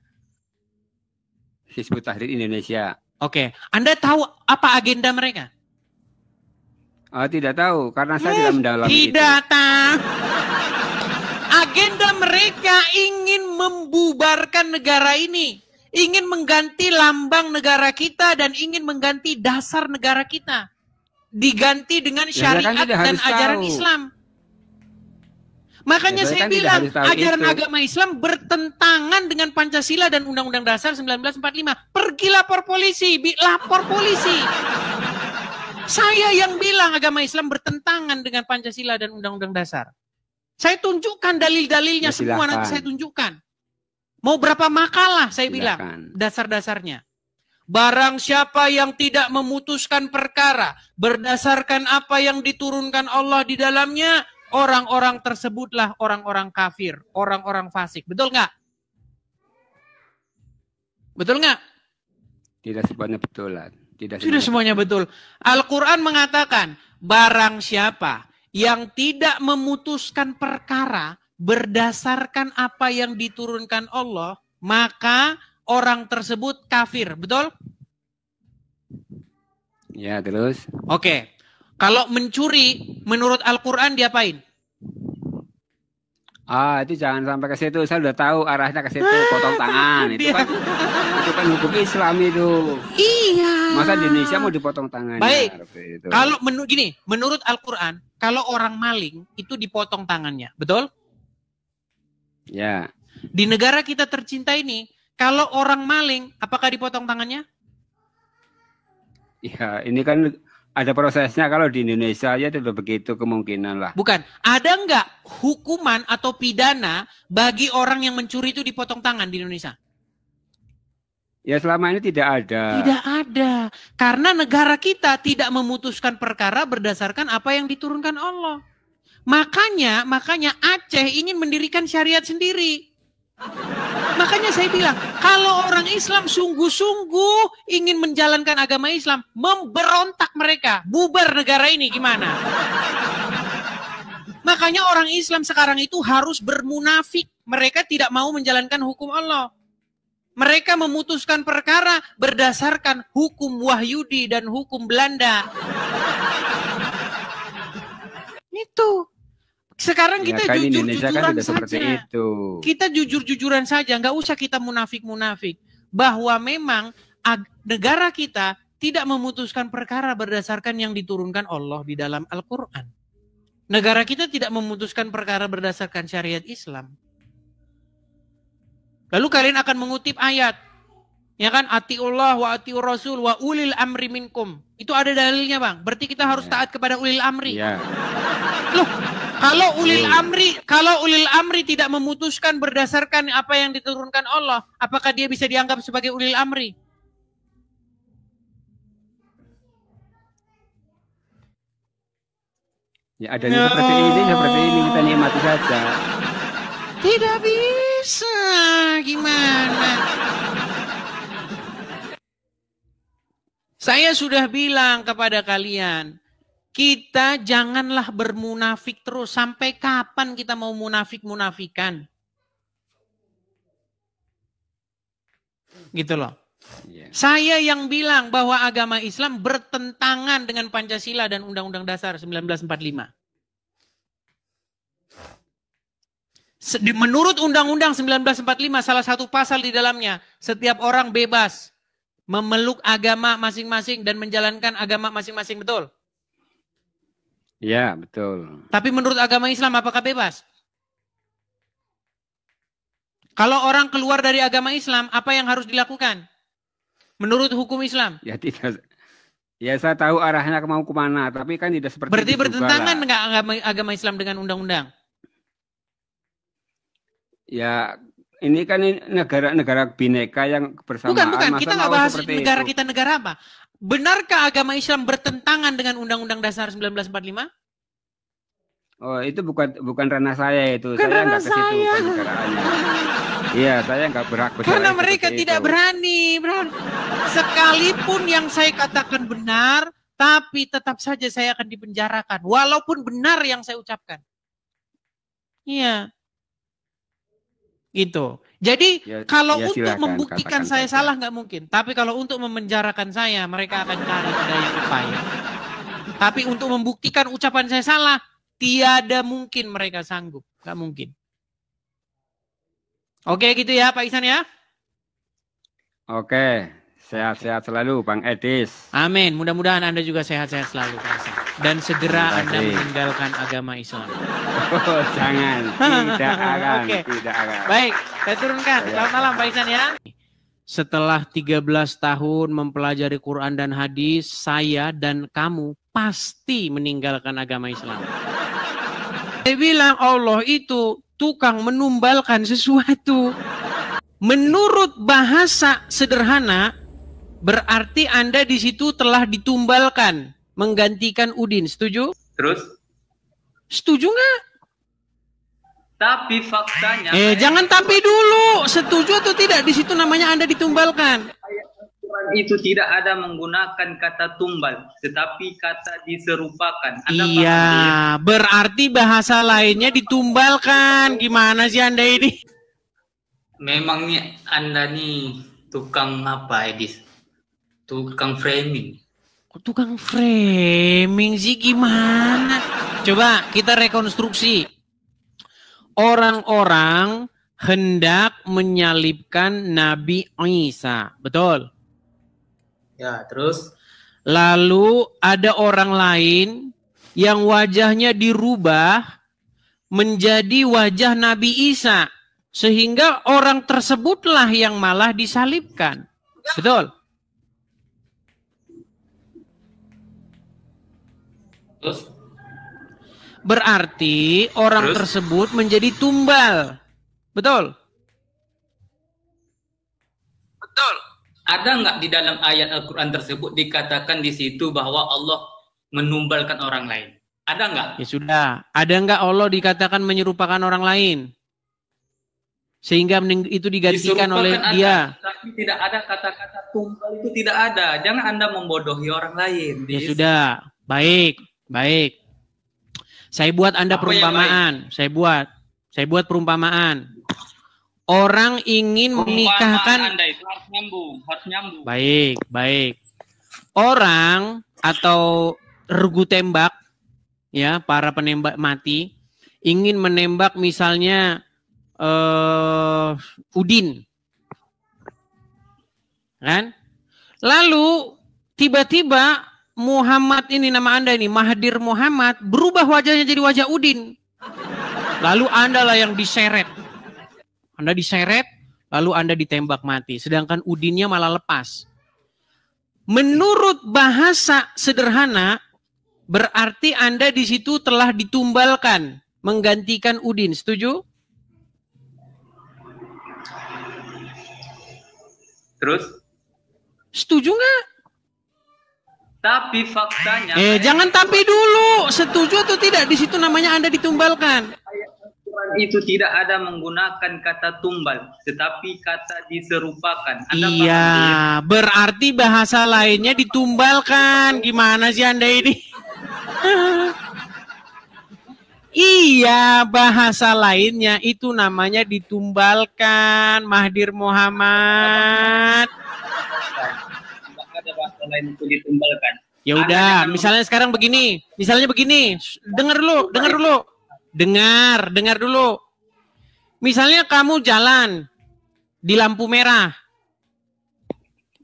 Hizbut Tahrir Indonesia. Oke, Anda tahu apa agenda mereka? Tidak tahu, karena saya tidak mendalami itu. Tidak tahu. Agenda mereka ingin membubarkan negara ini. Ingin mengganti lambang negara kita dan ingin mengganti dasar negara kita. Diganti dengan syariat dan ajaran Islam. Makanya saya bilang, ajaran agama Islam bertentangan dengan Pancasila dan Undang-Undang Dasar 1945. Pergi lapor polisi, lapor polisi. Saya yang bilang agama Islam bertentangan dengan Pancasila dan Undang-Undang Dasar. Saya tunjukkan dalil-dalilnya semua, nanti saya tunjukkan. Mau berapa makalah saya bilang, dasar-dasarnya. Barang siapa yang tidak memutuskan perkara berdasarkan apa yang diturunkan Allah di dalamnya, orang-orang tersebutlah orang-orang kafir, orang-orang fasik. Betul nggak? Betul nggak? Tidak semuanya betul. Tidak semuanya betul. Al-Quran mengatakan, barang siapa yang tidak memutuskan perkara berdasarkan apa yang diturunkan Allah, maka orang tersebut kafir. Betul? Ya, terus? Oke. Kalau mencuri, menurut Al-Quran diapain? Itu jangan sampai ke situ. Saya sudah tahu arahnya ke situ. Potong tangan. Itu kan hukum Islam itu. Iya. Masa di Indonesia mau dipotong tangan? Baik. Kalau menurut Al-Quran, kalau orang maling itu dipotong tangannya. Betul? Ya. Di negara kita tercinta ini, kalau orang maling, apakah dipotong tangannya? Ya, ini kan ada prosesnya. Kalau di Indonesia ya tidak begitu kemungkinan lah. Bukan. Ada nggak hukuman atau pidana bagi orang yang mencuri itu dipotong tangan di Indonesia? Ya selama ini tidak ada. Tidak ada. Karena negara kita tidak memutuskan perkara berdasarkan apa yang diturunkan Allah. Makanya Aceh ingin mendirikan syariat sendiri. Makanya saya bilang, kalau orang Islam sungguh-sungguh ingin menjalankan agama Islam, memberontak mereka, bubar negara ini gimana? Makanya orang Islam sekarang itu harus bermunafik. Mereka tidak mau menjalankan hukum Allah. Mereka memutuskan perkara berdasarkan hukum Wahyudi dan hukum Belanda. Itu. Sekarang kita kan jujur-jujuran kan saja. itu. Kita jujur-jujuran saja, nggak usah kita munafik-munafik. Bahwa memang negara kita tidak memutuskan perkara berdasarkan yang diturunkan Allah di dalam Al-Quran. Negara kita tidak memutuskan perkara berdasarkan syariat Islam. Lalu kalian akan mengutip ayat. Ya kan, atiullah wa atiur rasul wa ulil amri minkum. Itu ada dalilnya, Bang. Berarti kita harus taat kepada ulil amri. Ya. Loh, kalau ulil amri tidak memutuskan berdasarkan apa yang diturunkan Allah, apakah dia bisa dianggap sebagai ulil amri? Ya adanya seperti ini kita nikmati saja. Tidak bisa, gimana? Saya sudah bilang kepada kalian, kita janganlah bermunafik terus. Sampai kapan kita mau munafik-munafikan? Gitu loh. Yeah. Saya yang bilang bahwa agama Islam bertentangan dengan Pancasila dan Undang-Undang Dasar 1945. Menurut Undang-Undang 1945, salah satu pasal di dalamnya, setiap orang bebas memeluk agama masing-masing dan menjalankan agama masing-masing, betul? Ya, betul. Tapi menurut agama Islam apakah bebas? Kalau orang keluar dari agama Islam, apa yang harus dilakukan? Menurut hukum Islam. Ya tidak. Ya saya tahu arahnya mau kemana, tapi kan tidak seperti Berarti itu juga bertentangan lah. nggak agama Islam dengan undang-undang? Ya ini kan negara bineka yang bersamaan. Bukan. Masa Kita nggak mau bahas seperti negara itu? kita negara apa. Benarkah agama Islam bertentangan dengan Undang-Undang Dasar 1945? Oh itu bukan ranah saya itu. Bukan Saya ranah nggak ke situ saya. penegaraannya. Iya, saya nggak berhak bicara Karena seperti mereka tidak itu. berani. Sekalipun yang saya katakan benar, tapi tetap saja saya akan dipenjarakan. Walaupun benar yang saya ucapkan. Iya. Gitu. Jadi Ya, kalau ya untuk silakan, membuktikan katakan saya saja. salah nggak mungkin. Tapi kalau untuk memenjarakan saya, mereka akan cari daya upaya. Tapi untuk membuktikan ucapan saya salah, tiada mungkin mereka sanggup. Nggak mungkin. Oke gitu ya Pak Ihsan ya. Oke, sehat-sehat selalu Bang Edis. Amin. Mudah-mudahan Anda juga sehat-sehat selalu Pak Ihsan. Dan segera Terima Anda kasih. meninggalkan agama Islam. Oh, jangan, tidak akan, Oke. tidak akan. Baik, saya turunkan. Selamat malam Pak Ihsan ya. Setelah 13 tahun mempelajari Quran dan hadis, saya dan kamu pasti meninggalkan agama Islam. Saya bilang Allah itu tukang menumbalkan sesuatu. Menurut bahasa sederhana, berarti Anda di situ telah ditumbalkan, menggantikan Udin. Setuju? Terus? Setuju nggak? Tapi faktanya... Jangan tapi dulu. Setuju atau tidak? Di situ namanya Anda ditumbalkan. Quran itu tidak ada menggunakan kata tumbal, tetapi kata diserupakan. Anda Iya, paham? berarti bahasa lainnya ditumbalkan. Gimana sih Anda ini? Memangnya Anda nih tukang apa, Edis? Tukang framing. Tukang framing sih gimana? Coba kita rekonstruksi. Orang-orang hendak menyalibkan Nabi Isa. Betul? Ya, terus? Lalu ada orang lain yang wajahnya dirubah menjadi wajah Nabi Isa. Sehingga orang tersebutlah yang malah disalibkan. Betul? Terus? Berarti orang Terus? tersebut menjadi tumbal. Betul? Betul. Ada nggak di dalam ayat Al-Quran tersebut dikatakan di situ bahwa Allah menumbalkan orang lain? Ada nggak? Ya sudah. Ada nggak Allah dikatakan menyerupakan orang lain? Sehingga itu digantikan oleh Diserupakan dia. ada, tapi tidak ada kata-kata tumbal itu tidak ada. Jangan Anda membodohi orang lain. Ya Dis. sudah. Baik. Baik. Saya buat Anda Apa yang perumpamaan. Saya buat perumpamaan. Orang ingin menikahkan. Anda itu harus nyambung. Baik, baik. Orang atau regu tembak, ya, para penembak mati ingin menembak misalnya Udin, kan? Lalu tiba-tiba Muhammad ini, nama Anda ini Mahathir Muhammad, berubah wajahnya jadi wajah Udin. Lalu Anda lah yang diseret. Anda diseret, lalu Anda ditembak mati. Sedangkan Udinnya malah lepas. Menurut bahasa sederhana, berarti Anda di situ telah ditumbalkan, menggantikan Udin. Setuju? Terus? Setuju nggak? Tapi faktanya... Jangan tapi dulu. Setuju atau tidak? Di situ namanya Anda ditumbalkan. Quran itu tidak ada menggunakan kata tumbal, tetapi kata diserupakan. Anda Iya, paham? berarti bahasa lainnya ditumbalkan. Gimana sih Anda ini? Iya, bahasa lainnya itu namanya ditumbalkan. Mahathir Muhammad. Tidak ada bahasa lain itu ditumbalkan. Ya udah, misalnya sekarang begini. Misalnya begini. Dengar dulu. Dengar dulu. Misalnya kamu jalan di lampu merah.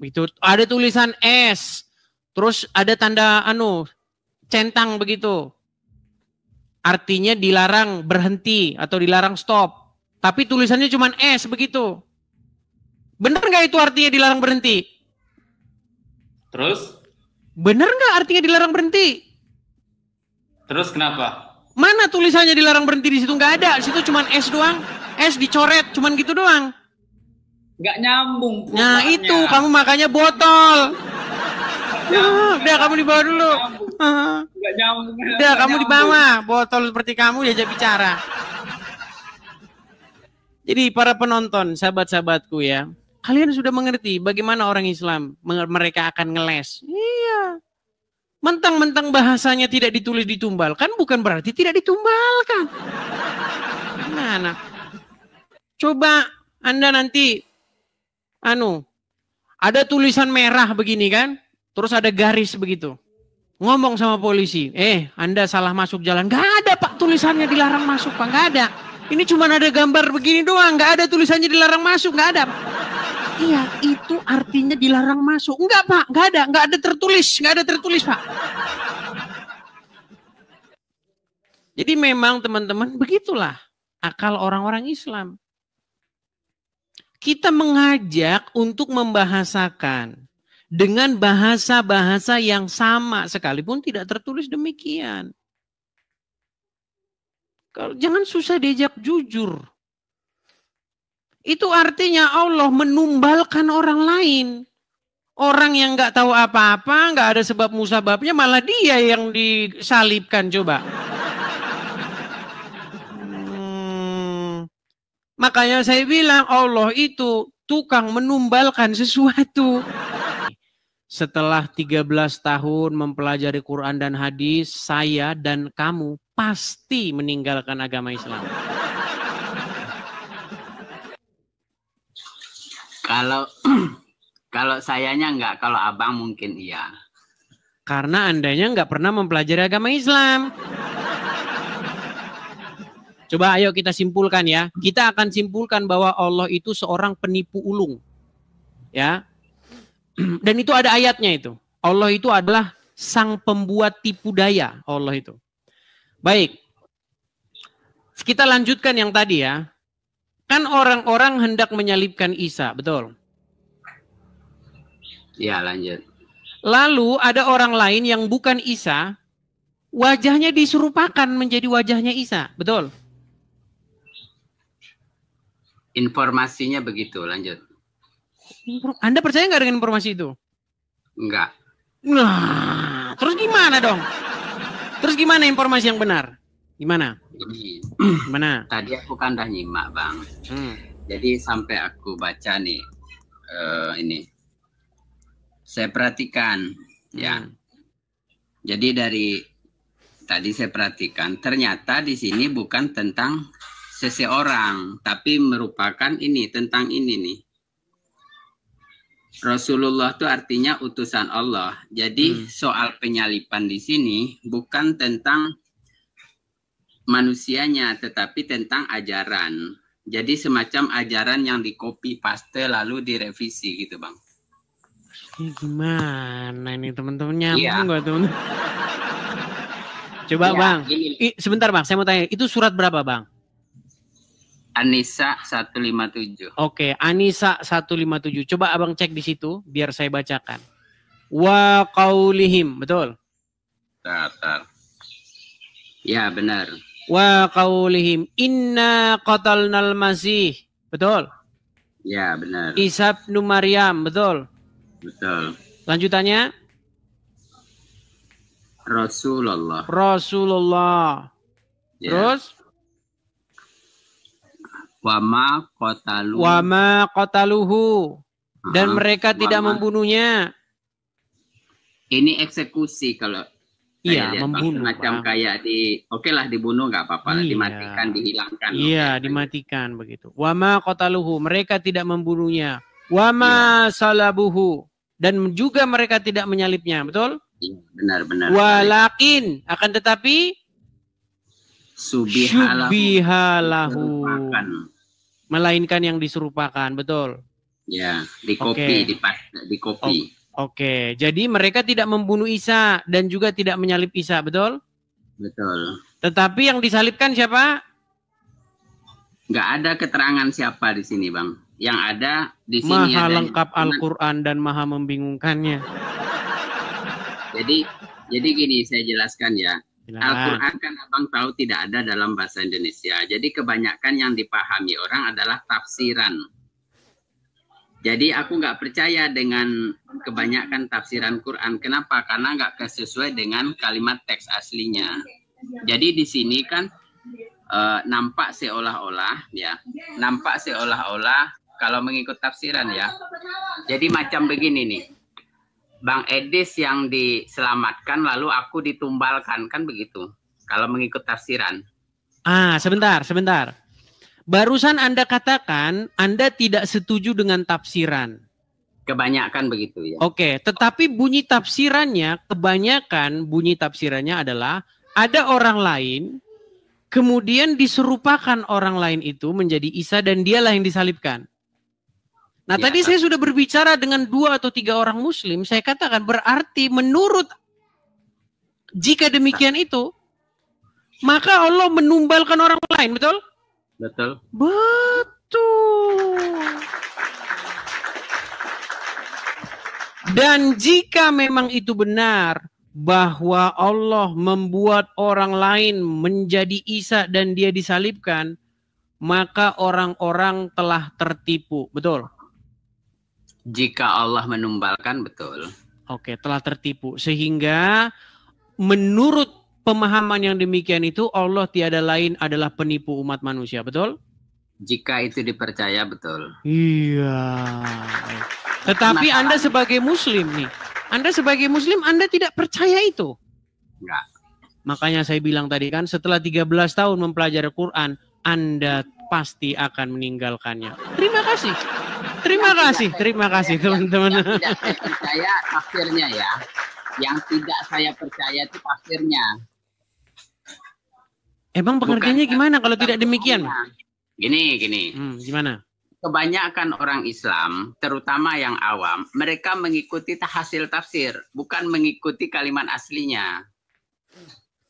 Itu ada tulisan S, terus ada tanda centang begitu. Artinya dilarang berhenti atau dilarang stop. Tapi tulisannya cuma S begitu. Benar nggak itu artinya dilarang berhenti? Terus? Benar nggak artinya dilarang berhenti? Terus kenapa? Mana tulisannya dilarang berhenti di situ? Nggak ada. Di situ cuma S doang. S dicoret, cuma gitu doang. Nggak nyambung. Nah perubahannya. itu kamu makanya botol. Udah kamu di bawah dulu. Nggak nyambung. Udah kamu di bawah. Botol seperti kamu diajak bicara. Jadi para penonton, sahabat-sahabatku ya, kalian sudah mengerti bagaimana orang Islam mereka akan ngeles. Iya. Mentang-mentang bahasanya tidak ditulis ditumbalkan bukan berarti tidak ditumbalkan. Gimana? Coba Anda nanti ada tulisan merah begini kan, terus ada garis begitu. Ngomong sama polisi, Anda salah masuk jalan. Gak ada Pak tulisannya dilarang masuk Pak, gak ada. Ini cuma ada gambar begini doang, gak ada tulisannya dilarang masuk, gak ada. Iya, itu artinya dilarang masuk. Enggak Pak, gak ada tertulis Pak. Jadi memang teman-teman begitulah akal orang-orang Islam. Kita mengajak untuk membahasakan dengan bahasa-bahasa yang sama sekalipun tidak tertulis demikian. Jangan susah diajak jujur. Itu artinya Allah menumbalkan orang lain. Orang yang nggak tahu apa-apa, nggak ada sebab musababnya, malah dia yang disalibkan coba. Makanya saya bilang Allah itu tukang menumbalkan sesuatu. Setelah 13 tahun mempelajari Quran dan hadis, saya dan kamu pasti meninggalkan agama Islam. Kalau sayanya enggak, kalau abang mungkin iya. Karena andanya nggak pernah mempelajari agama Islam. Coba ayo kita simpulkan ya. Kita akan simpulkan bahwa Allah itu seorang penipu ulung. Ya. Dan itu ada ayatnya itu. Allah itu adalah sang pembuat tipu daya. Allah itu. Baik. Kita lanjutkan yang tadi ya. Kan orang-orang hendak menyalibkan Isa, betul? Ya, lanjut. Lalu ada orang lain yang bukan Isa, wajahnya diserupakan menjadi wajahnya Isa, betul? Informasinya begitu, lanjut. Anda percaya nggak dengan informasi itu? Enggak. Nah, terus gimana dong? Terus gimana informasi yang benar? Gimana? Ini, Gimana? tadi aku kan udah nyimak bang. Jadi sampai aku baca nih, ini. Saya perhatikan, ya. Jadi dari tadi saya perhatikan, ternyata di sini bukan tentang seseorang, tapi merupakan ini, tentang ini nih. Rasulullah itu artinya utusan Allah. Jadi soal penyalipan di sini bukan tentang manusianya, tetapi tentang ajaran. Jadi semacam ajaran yang di copy paste lalu direvisi gitu bang. Ini gimana ini teman-teman, nyambung Iya. nggak teman? Coba Iya, bang, ini. sebentar bang, saya mau tanya, itu surat berapa bang? An-Nisa 157. Oke, An-Nisa 157. Coba abang cek di situ biar saya bacakan. Wa qaulihim, betul? Tar. Ya benar. Wa qaulihim inna qatalnal masih, betul? Ya benar. Isa bin Maryam, betul? Betul. Lanjutannya Rasulullah. Ya. Terus Wama qataluhu dan mereka tidak Wama. membunuhnya. Ini eksekusi kalau Iya, saya lihat, Bang. membunuh. Semacam Bang. kayak oke lah dibunuh nggak apa-apa lah, Iya. dimatikan, dihilangkan. Iya, Oke. dimatikan begitu. Wama qataluhu, mereka tidak membunuhnya. Wama salabuhu, dan juga mereka tidak menyalibnya, betul? Iya, benar. Walakin, akan tetapi Subihalahu. syubihalahu, Diserupakan. melainkan yang diserupakan, betul? Ya, di kopi, di kopi. Oke, jadi mereka tidak membunuh Isa dan juga tidak menyalib Isa, betul? Betul. Tetapi yang disalibkan siapa? Nggak ada keterangan siapa di sini, Bang. Yang ada di sini Maha ada lengkap Al-Quran dan maha membingungkannya. Jadi gini, saya jelaskan ya. Silakan. Al-Quran kan Abang tahu tidak ada dalam bahasa Indonesia. Jadi kebanyakan yang dipahami orang adalah tafsiran. Jadi aku nggak percaya dengan kebanyakan tafsiran Quran. Kenapa? Karena nggak sesuai dengan kalimat teks aslinya. Jadi di sini kan nampak seolah-olah kalau mengikut tafsiran ya. Jadi macam begini nih. Bang Edis yang diselamatkan lalu aku ditumbalkan, kan begitu. Kalau mengikut tafsiran. Sebentar. Barusan Anda katakan Anda tidak setuju dengan tafsiran. Kebanyakan begitu ya. Oke, tetapi kebanyakan bunyi tafsirannya adalah ada orang lain, kemudian diserupakan orang lain itu menjadi Isa dan dialah yang disalibkan. Nah, ya, tadi saya sudah berbicara dengan 2 atau 3 orang muslim, saya katakan berarti menurut jika demikian itu, maka Allah menumbalkan orang lain, betul? Betul. Betul. Dan jika memang itu benar, bahwa Allah membuat orang lain menjadi Isa dan dia disalibkan, maka orang-orang telah tertipu, betul? Jika Allah menumbalkan, betul. Oke, telah tertipu. Sehingga menurut pemahaman yang demikian itu, Allah tiada lain adalah penipu umat manusia, betul? Jika itu dipercaya, betul. Iya. Tetapi Anda sebagai muslim nih, Anda sebagai muslim, Anda tidak percaya itu? Enggak. Makanya saya bilang tadi kan, setelah 13 tahun mempelajari Quran, Anda pasti akan meninggalkannya. Terima kasih teman-teman. Yang tidak saya percaya tafsirnya ya. Yang tidak saya percaya itu tafsirnya. Emang pengertiannya gimana kalau tidak demikian? Gini. Gimana? Kebanyakan orang Islam, terutama yang awam, mereka mengikuti hasil tafsir, bukan mengikuti kalimat aslinya.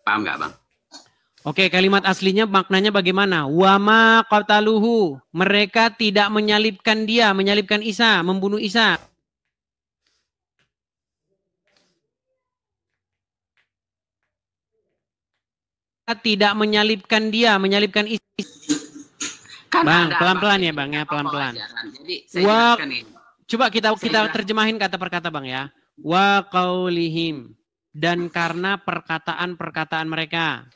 Paham nggak, Bang? Oke, kalimat aslinya maknanya bagaimana? Wama qataluhu. Mereka tidak menyalibkan dia, menyalibkan Isa, membunuh Isa. Tidak menyalibkan dia, menyalibkan Isa. Kan Bang, pelan-pelan ya, Bang ya, pelan-pelan. Jadi saya jelaskan ini. Coba kita terjemahin kata per kata, Bang ya. Wa qaulihim, dan karena perkataan-perkataan mereka.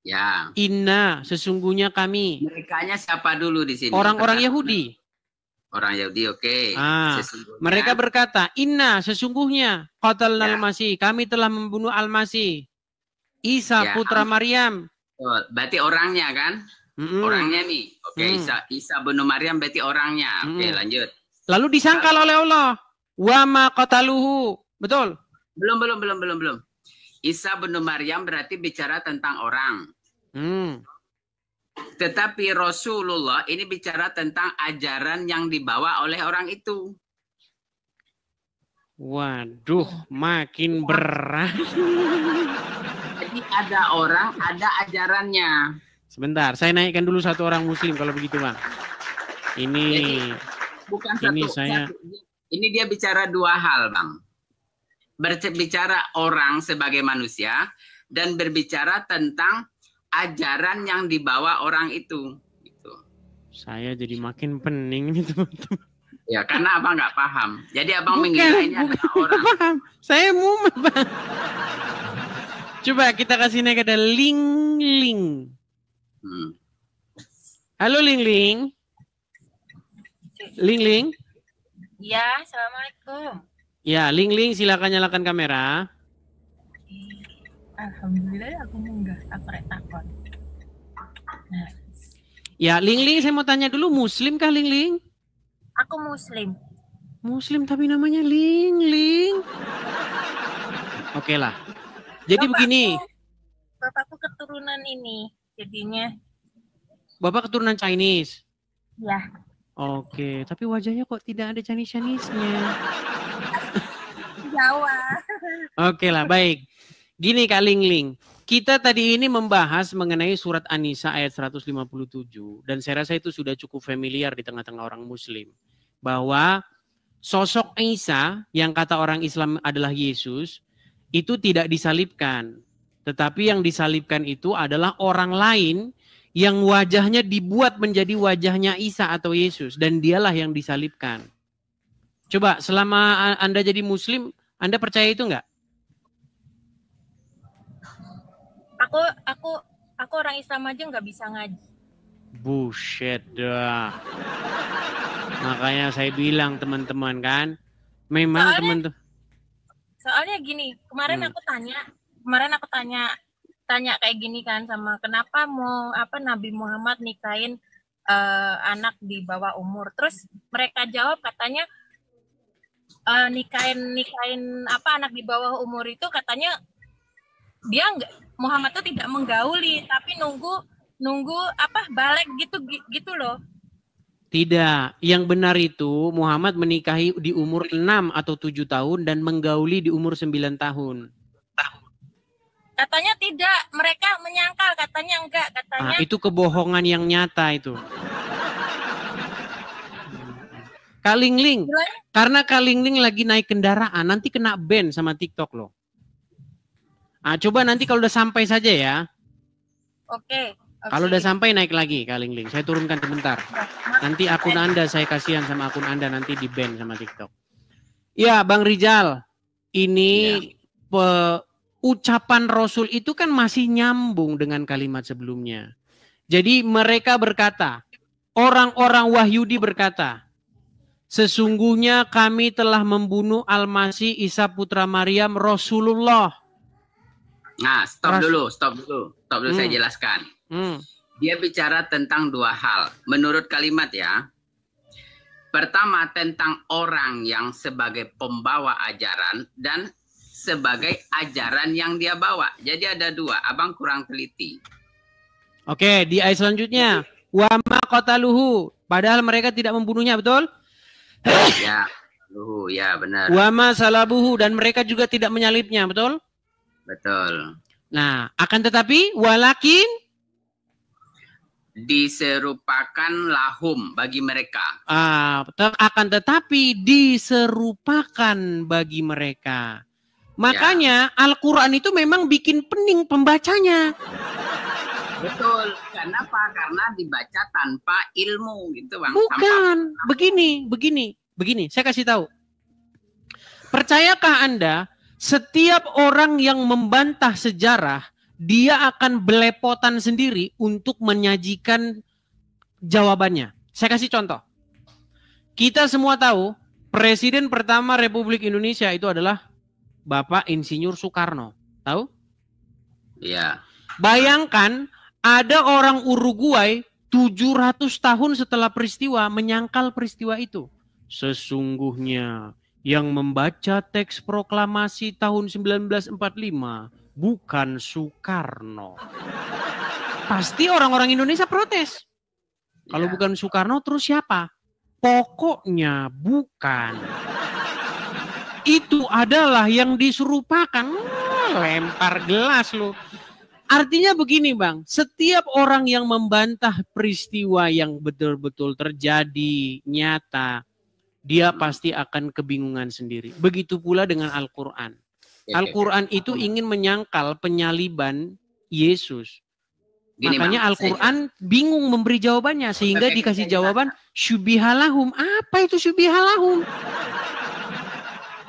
Ya. Inna, sesungguhnya kami. Merekanya siapa dulu di sini? Orang-orang Yahudi. Orang Yahudi, oke. Mereka berkata, Inna, sesungguhnya qatalnal Masih, kami telah membunuh Al-Masih. Isa putra Maryam. Berarti orangnya kan? Orangnya nih. Oke, Isa bin Maryam berarti orangnya. Oke, lanjut. Lalu disangkal oleh Allah. Wa ma qataluhu. Betul? Belum. Isa bin Maryam berarti bicara tentang orang. Tetapi Rasulullah ini bicara tentang ajaran yang dibawa oleh orang itu. Waduh, makin berat. Jadi ada orang, ada ajarannya. Sebentar, saya naikkan dulu satu orang muslim kalau begitu, Bang. Ini jadi, bukan ini dia bicara 2 hal, Bang. Berbicara orang sebagai manusia dan berbicara tentang ajaran yang dibawa orang itu. Gitu. Saya jadi makin pening nih, teman-teman. Ya, karena Abang nggak paham. Jadi Abang mengira ini adalah orang. Paham. Saya mumet, Bang. Coba kita kasih naik ada Ling. Halo Ling. Ya, assalamualaikum. Ya, Ling, silakan nyalakan kamera. Alhamdulillah aku munggah, aku rek takon. Nah. Ya, Ling, saya mau tanya dulu, muslim kah Ling? Aku muslim. Muslim tapi namanya Ling. Oke lah. Jadi begini. Bapakku keturunan ini, jadinya. Bapak keturunan Chinese? Ya. Oke, tapi wajahnya kok tidak ada Chinese-Chinese-nya. Jawa. Oke lah, baik. Gini Kak Lingling, kita tadi ini membahas mengenai surat An-Nisa ayat 157. Dan saya rasa itu sudah cukup familiar di tengah-tengah orang muslim. Bahwa sosok Isa yang kata orang Islam adalah Yesus, itu tidak disalibkan. Tetapi yang disalibkan itu adalah orang lain yang wajahnya dibuat menjadi wajahnya Isa atau Yesus. Dan dialah yang disalibkan. Coba selama Anda jadi muslim, Anda percaya itu enggak? Aku orang Islam aja nggak bisa ngaji. Bullshit dah. Makanya saya bilang teman-teman kan, memang teman-teman. Soalnya gini, kemarin aku tanya kayak gini kan sama kenapa mau Nabi Muhammad nikahin anak di bawah umur. Terus mereka jawab katanya nikahin anak di bawah umur itu katanya dia Muhammad tuh tidak menggauli tapi nunggu balik gitu loh. Tidak, yang benar itu Muhammad menikahi di umur 6 atau 7 tahun dan menggauli di umur 9 tahun. Katanya tidak, mereka menyangkal, katanya enggak, katanya. Itu kebohongan yang nyata itu. Kak Lingling, karena Kak Lingling lagi naik kendaraan, nanti kena ban sama TikTok loh. Coba nanti kalau udah sampai saja ya. Oke. Kalau udah sampai naik lagi Kak Lingling. Saya turunkan sebentar. Nanti akun Anda saya kasihan sama akun Anda nanti di ban sama TikTok. Ya Bang Rizal, ini ucapan Rasul itu kan masih nyambung dengan kalimat sebelumnya. Jadi mereka berkata, orang-orang Wahyudi berkata, sesungguhnya kami telah membunuh Al-Masih Isa putra Maryam Rasulullah. Nah, stop dulu, saya jelaskan. Dia bicara tentang dua hal. Menurut kalimat ya. Pertama tentang orang yang sebagai pembawa ajaran dan sebagai ajaran yang dia bawa. Jadi ada dua. Abang kurang teliti. Oke, di ayat selanjutnya. Wa ma qataluhu. Padahal mereka tidak membunuhnya, betul? Ya, ya benar. Wa ma salabuhu. Dan mereka juga tidak menyalibnya, betul? Betul. Nah, akan tetapi walakin diserupakan lahum bagi mereka. Akan tetapi diserupakan bagi mereka. Makanya Al-Quran itu memang bikin pening pembacanya. Betul. Kenapa? Karena dibaca tanpa ilmu gitu Bang. Bukan. Begini. Saya kasih tahu. Percayakah Anda setiap orang yang membantah sejarah, dia akan belepotan sendiri untuk menyajikan jawabannya. Saya kasih contoh. Kita semua tahu, Presiden pertama Republik Indonesia itu adalah Bapak Insinyur Soekarno. Tahu? Iya. Bayangkan, ada orang Uruguay 700 tahun setelah peristiwa menyangkal peristiwa itu. Sesungguhnya yang membaca teks proklamasi tahun 1945 bukan Soekarno. Pasti orang-orang Indonesia protes. Kalau bukan Soekarno terus siapa? Pokoknya bukan. Itu adalah yang diserupakan. Lempar gelas lo. Artinya begini Bang, setiap orang yang membantah peristiwa yang betul-betul terjadi, nyata, dia pasti akan kebingungan sendiri. Begitu pula dengan Al-Quran. Al-Quran itu ingin menyangkal penyaliban Yesus. Makanya Al-Quran bingung memberi jawabannya. Sehingga dikasih jawaban syubihalahum. Apa itu syubihalahum?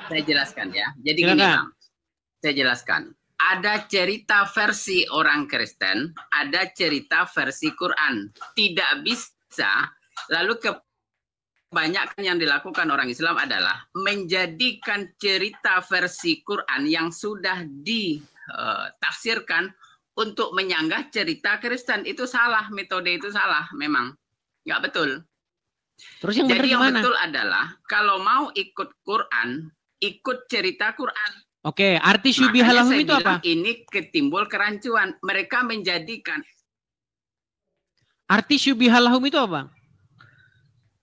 Saya jelaskan ya. Jadi gini Bang. Saya jelaskan. Ada cerita versi orang Kristen. Ada cerita versi Quran. Tidak bisa. Lalu kebanyakan yang dilakukan orang Islam adalah menjadikan cerita versi Quran yang sudah ditafsirkan untuk menyanggah cerita Kristen. Itu salah, metode itu salah memang. Nggak betul. Terus yang Jadi yang gimana? betul adalah kalau mau ikut Quran, ikut cerita Quran. Oke, arti syubihalahum itu apa? Ini ketimbul kerancuan. Mereka menjadikan. Arti syubihalahum itu apa?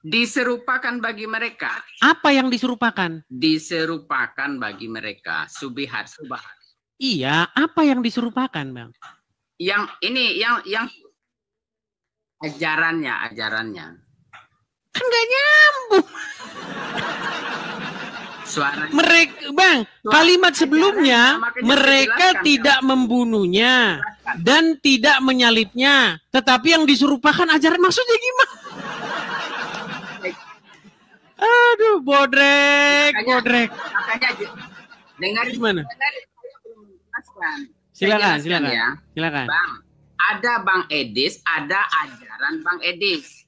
Diserupakan bagi mereka. Apa yang diserupakan? Diserupakan bagi mereka. Subihat. Iya, apa yang diserupakan, Bang? Yang ini, yang ajarannya. Kan nggak nyambung. Suara Mereka, Bang, kalimat sebelumnya mereka tidak membunuhnya dan tidak menyalibnya, tetapi yang diserupakan ajaran, maksudnya gimana? Aduh, bodrek. Makanya dengar Gimana? Silakan. Silakan. Bang, ada Bang Edis, ada ajaran Bang Edis.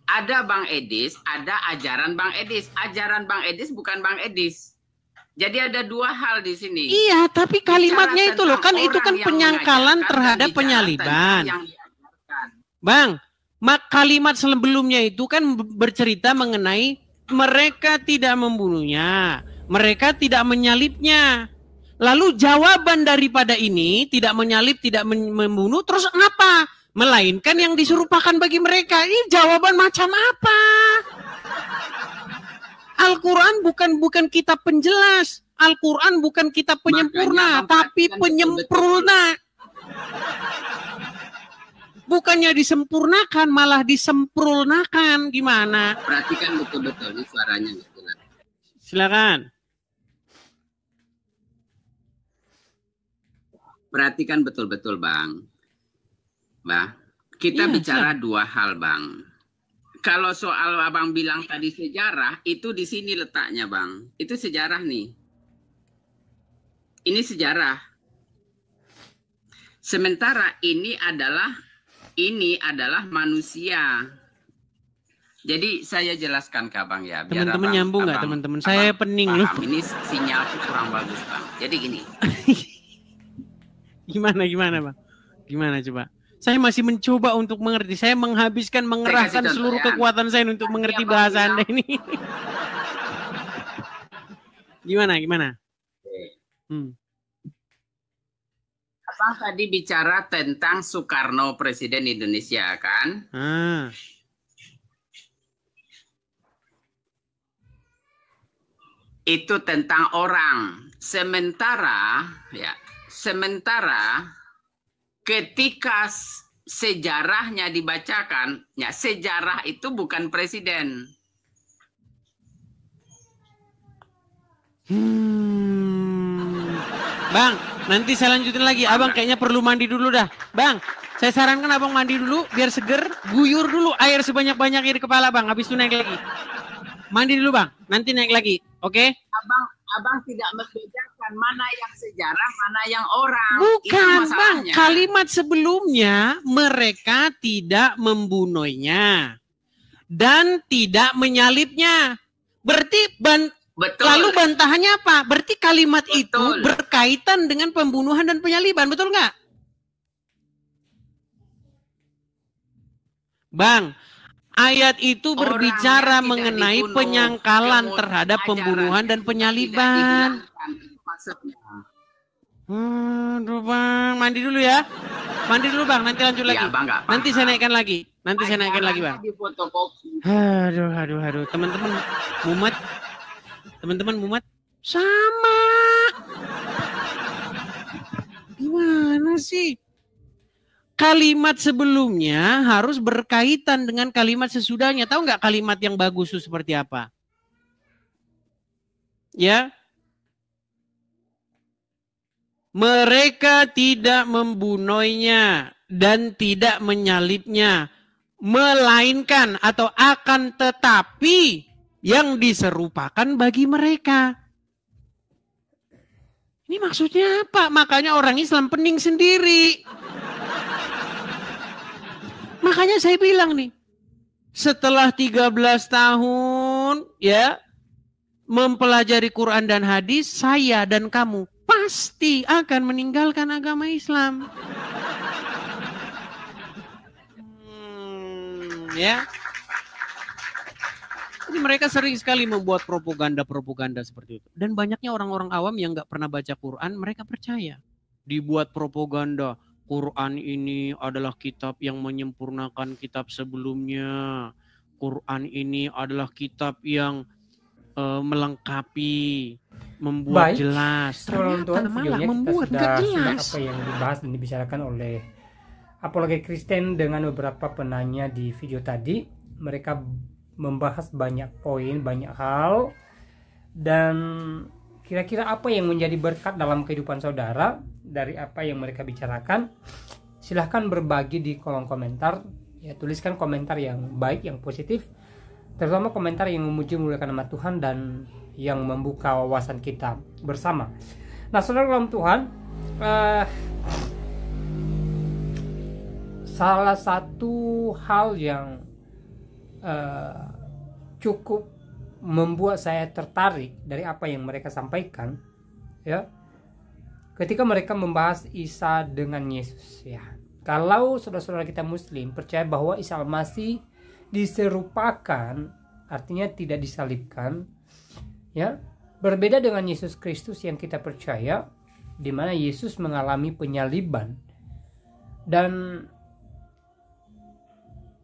Ada Bang Edis, ada ajaran Bang Edis. Ajaran Bang Edis bukan Bang Edis. Jadi ada dua hal di sini. Iya, tapi kalimatnya itu loh, kan itu kan penyangkalan terhadap penyaliban. Bang, kalimat sebelumnya itu kan bercerita mengenai mereka tidak membunuhnya, mereka tidak menyalibnya. Lalu jawaban daripada ini, tidak menyalib, tidak membunuh, terus apa? Melainkan yang diserupakan bagi mereka. Ini jawaban macam apa? Al-Quran bukan kitab penjelas. Al-Quran bukan kitab penyempurna, tapi penyempurna. Bukannya disempurnakan, malah disempurnakan. Gimana? Perhatikan betul-betul, ini suaranya. Silakan. Perhatikan betul-betul, Bang. Kita bicara dua hal, Bang. Kalau soal Abang bilang tadi sejarah, itu di sini letaknya, Bang. Itu sejarah nih. Ini sejarah. Sementara ini adalah manusia. Jadi saya jelaskan ke Abang ya. Teman-teman nyambung nggak, teman-teman? Saya pening loh. Ini sinyalku kurang bagus, Bang. Jadi gini. Gimana, Bang? Gimana coba? Saya masih mencoba untuk mengerti. Saya mengerahkan seluruh kekuatan saya untuk mengerti bahasa Anda ini. Gimana? Abang tadi bicara tentang Soekarno, Presiden Indonesia, kan? Itu tentang orang. Sementara ketika sejarahnya dibacakan, ya sejarah itu bukan presiden. Bang, nanti saya lanjutin lagi. Abang kayaknya perlu mandi dulu dah. Bang, saya sarankan Abang mandi dulu biar seger. Guyur dulu air sebanyak-banyaknya di kepala, Bang. Habis itu naik lagi. Mandi dulu, Bang. Nanti naik lagi. Oke? Abang tidak membedakan mana yang sejarah, mana yang orang. Bukan, Bang. Kalimat sebelumnya mereka tidak membunuhnya dan tidak menyalibnya. Berarti lalu bantahannya apa? Berarti kalimat itu berkaitan dengan pembunuhan dan penyaliban, betul nggak? Bang, ayat itu berbicara mengenai penyangkalan terhadap pembunuhan dan penyaliban. Aduh, Bang, mandi dulu ya. Mandi dulu, Bang, nanti lanjut lagi. Nanti saya naikkan lagi. Bang. Aduh. Teman-teman mumet sama. Gimana sih? Kalimat sebelumnya harus berkaitan dengan kalimat sesudahnya. Tahu nggak kalimat yang bagus itu seperti apa? Ya. Mereka tidak membunuhnya dan tidak menyalibnya, melainkan atau akan tetapi yang diserupakan bagi mereka. Ini maksudnya apa? Makanya orang Islam pening sendiri. Makanya saya bilang nih, setelah 13 tahun ya mempelajari Quran dan hadis, saya dan kamu pasti akan meninggalkan agama Islam. Ya. Jadi mereka sering sekali membuat propaganda seperti itu. Dan banyaknya orang-orang awam yang nggak pernah baca Quran, mereka percaya. Dibuat propaganda. Quran ini adalah kitab yang menyempurnakan kitab sebelumnya. Quran ini adalah kitab yang melengkapi, membuat jelas. Ternyata malah membuat nggak jelas. Apa yang dibahas dan dibicarakan oleh apologet Kristen dengan beberapa penanya di video tadi. Mereka membahas banyak poin, banyak hal, dan kira-kira apa yang menjadi berkat dalam kehidupan saudara dari apa yang mereka bicarakan. Silahkan berbagi di kolom komentar, ya, tuliskan komentar yang baik, yang positif, terutama komentar yang memuji memuliakan nama Tuhan dan yang membuka wawasan kita bersama. Nah, saudara dalam Tuhan, salah satu hal yang cukup membuat saya tertarik dari apa yang mereka sampaikan, ya, ketika mereka membahas Isa dengan Yesus, ya. Kalau saudara-saudara kita Muslim percaya bahwa Isa Al-Masih diserupakan, artinya tidak disalibkan, ya, berbeda dengan Yesus Kristus yang kita percaya, di mana Yesus mengalami penyaliban, dan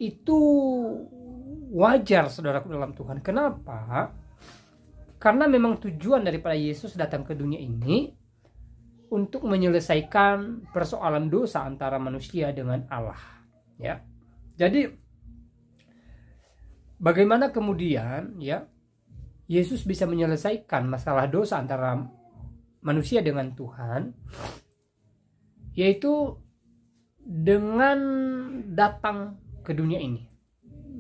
itu wajar saudaraku dalam Tuhan. Kenapa? Karena memang tujuan daripada Yesus datang ke dunia ini untuk menyelesaikan persoalan dosa antara manusia dengan Allah, ya. Jadi bagaimana kemudian, ya, Yesus bisa menyelesaikan masalah dosa antara manusia dengan Tuhan, yaitu dengan datang ke dunia ini.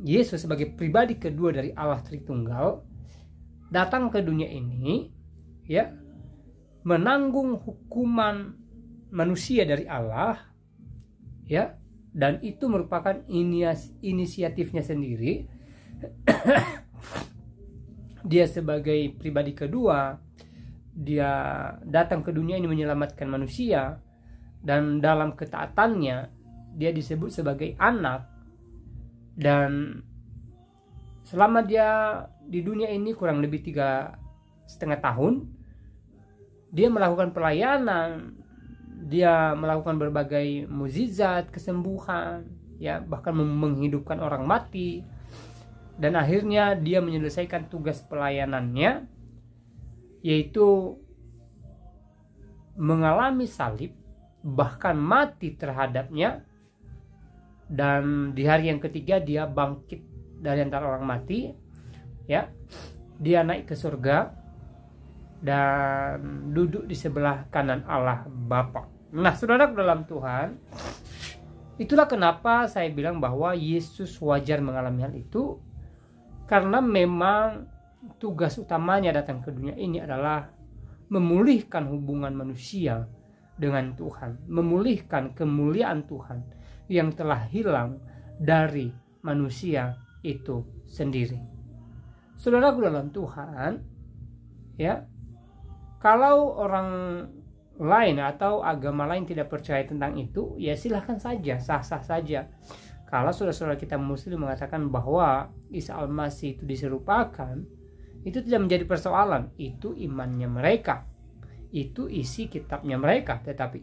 Yesus sebagai pribadi kedua dari Allah Tritunggal datang ke dunia ini, ya, menanggung hukuman manusia dari Allah, ya, dan itu merupakan inisiatifnya sendiri. Dia sebagai pribadi kedua, dia datang ke dunia ini menyelamatkan manusia, dan dalam ketaatannya dia disebut sebagai anak. Dan selama dia di dunia ini kurang lebih 3,5 tahun, dia melakukan pelayanan, dia melakukan berbagai mukjizat, kesembuhan, ya, bahkan menghidupkan orang mati, dan akhirnya dia menyelesaikan tugas pelayanannya, yaitu mengalami salib, bahkan mati terhadapnya. Dan di hari yang ketiga dia bangkit dari antara orang mati, ya, dia naik ke surga dan duduk di sebelah kanan Allah Bapa. Nah, saudara dalam Tuhan, itulah kenapa saya bilang bahwa Yesus wajar mengalami hal itu, karena memang tugas utamanya datang ke dunia ini adalah memulihkan hubungan manusia dengan Tuhan, memulihkan kemuliaan Tuhan yang telah hilang dari manusia itu sendiri. Saudaraku dalam Tuhan, ya, kalau orang lain atau agama lain tidak percaya tentang itu, ya silahkan saja, sah-sah saja. Kalau saudara-saudara kita Muslim mengatakan bahwa Isa Al-Masih itu diserupakan, itu tidak menjadi persoalan. Itu imannya mereka, itu isi kitabnya mereka. Tetapi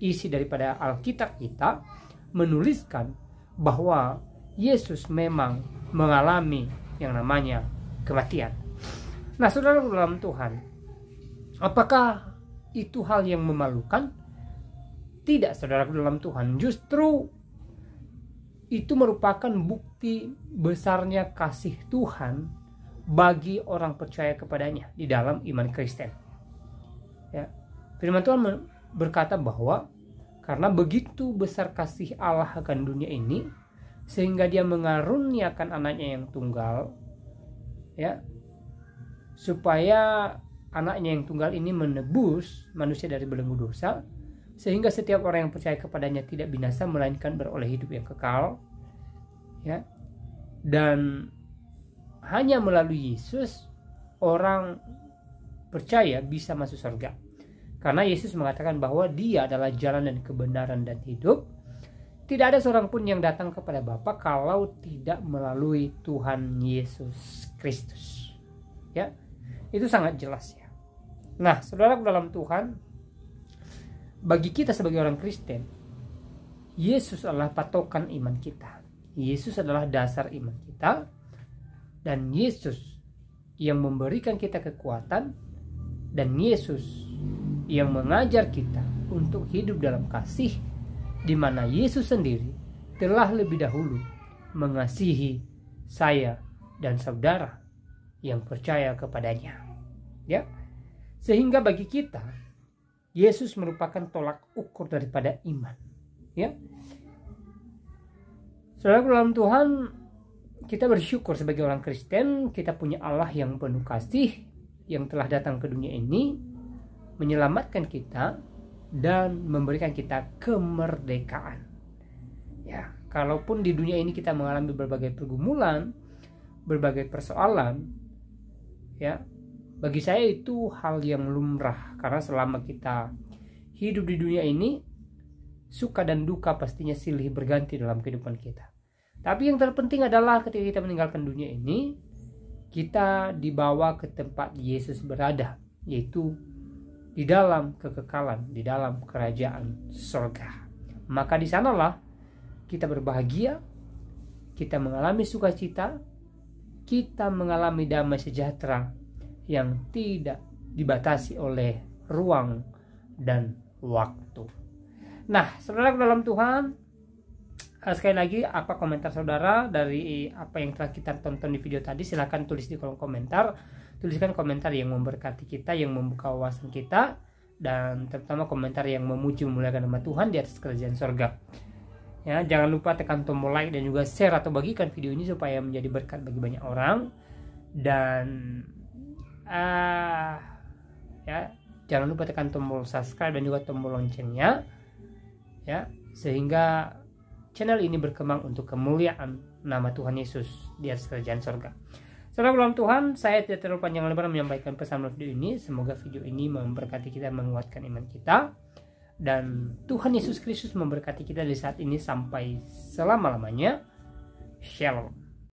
isi daripada Alkitab kita menuliskan bahwa Yesus memang mengalami yang namanya kematian. Nah, saudara dalam Tuhan, apakah itu hal yang memalukan? Tidak, saudara dalam Tuhan. Justru itu merupakan bukti besarnya kasih Tuhan bagi orang percaya kepadanya di dalam iman Kristen. Ya, firman Tuhan berkata bahwa karena begitu besar kasih Allah akan dunia ini, sehingga dia mengaruniakan anaknya yang tunggal, ya, supaya anaknya yang tunggal ini menebus manusia dari belenggu dosa, sehingga setiap orang yang percaya kepadanya tidak binasa melainkan beroleh hidup yang kekal, ya. Dan hanya melalui Yesus orang percaya bisa masuk surga, karena Yesus mengatakan bahwa Dia adalah jalan dan kebenaran dan hidup. Tidak ada seorang pun yang datang kepada Bapa kalau tidak melalui Tuhan Yesus Kristus. Ya, itu sangat jelas ya. Nah, saudara dalam Tuhan, bagi kita sebagai orang Kristen, Yesus adalah patokan iman kita. Yesus adalah dasar iman kita, dan Yesus yang memberikan kita kekuatan, dan Yesus yang mengajar kita untuk hidup dalam kasih, di mana Yesus sendiri telah lebih dahulu mengasihi saya dan saudara yang percaya kepadanya. Ya. Sehingga bagi kita Yesus merupakan tolak ukur daripada iman. Ya. Saudara dalam Tuhan, kita bersyukur sebagai orang Kristen, kita punya Allah yang penuh kasih, yang telah datang ke dunia ini, menyelamatkan kita, dan memberikan kita kemerdekaan. Ya, kalaupun di dunia ini kita mengalami berbagai pergumulan, berbagai persoalan, ya, bagi saya itu hal yang lumrah, karena selama kita hidup di dunia ini, suka dan duka pastinya silih berganti dalam kehidupan kita. Tapi yang terpenting adalah ketika kita meninggalkan dunia ini, kita dibawa ke tempat Yesus berada, yaitu di dalam kekekalan, di dalam kerajaan surga. Maka di sanalah kita berbahagia, kita mengalami sukacita, kita mengalami damai sejahtera yang tidak dibatasi oleh ruang dan waktu. Nah, saudara dalam Tuhan, sekali lagi, apa komentar saudara dari apa yang telah kita tonton di video tadi? Silahkan tulis di kolom komentar. Tuliskan komentar yang memberkati kita, yang membuka wawasan kita, dan terutama komentar yang memuji memuliakan nama Tuhan di atas kerajaan sorga. Ya, jangan lupa tekan tombol like dan juga share atau bagikan video ini supaya menjadi berkat bagi banyak orang. Dan ya, jangan lupa tekan tombol subscribe dan juga tombol loncengnya, ya, sehingga channel ini berkembang untuk kemuliaan nama Tuhan Yesus di atas kerajaan sorga. Saudara dalam Tuhan, saya tidak terlalu panjang lebar menyampaikan pesan video ini. Semoga video ini memberkati kita, menguatkan iman kita, dan Tuhan Yesus Kristus memberkati kita di saat ini sampai selama-lamanya. Shalom.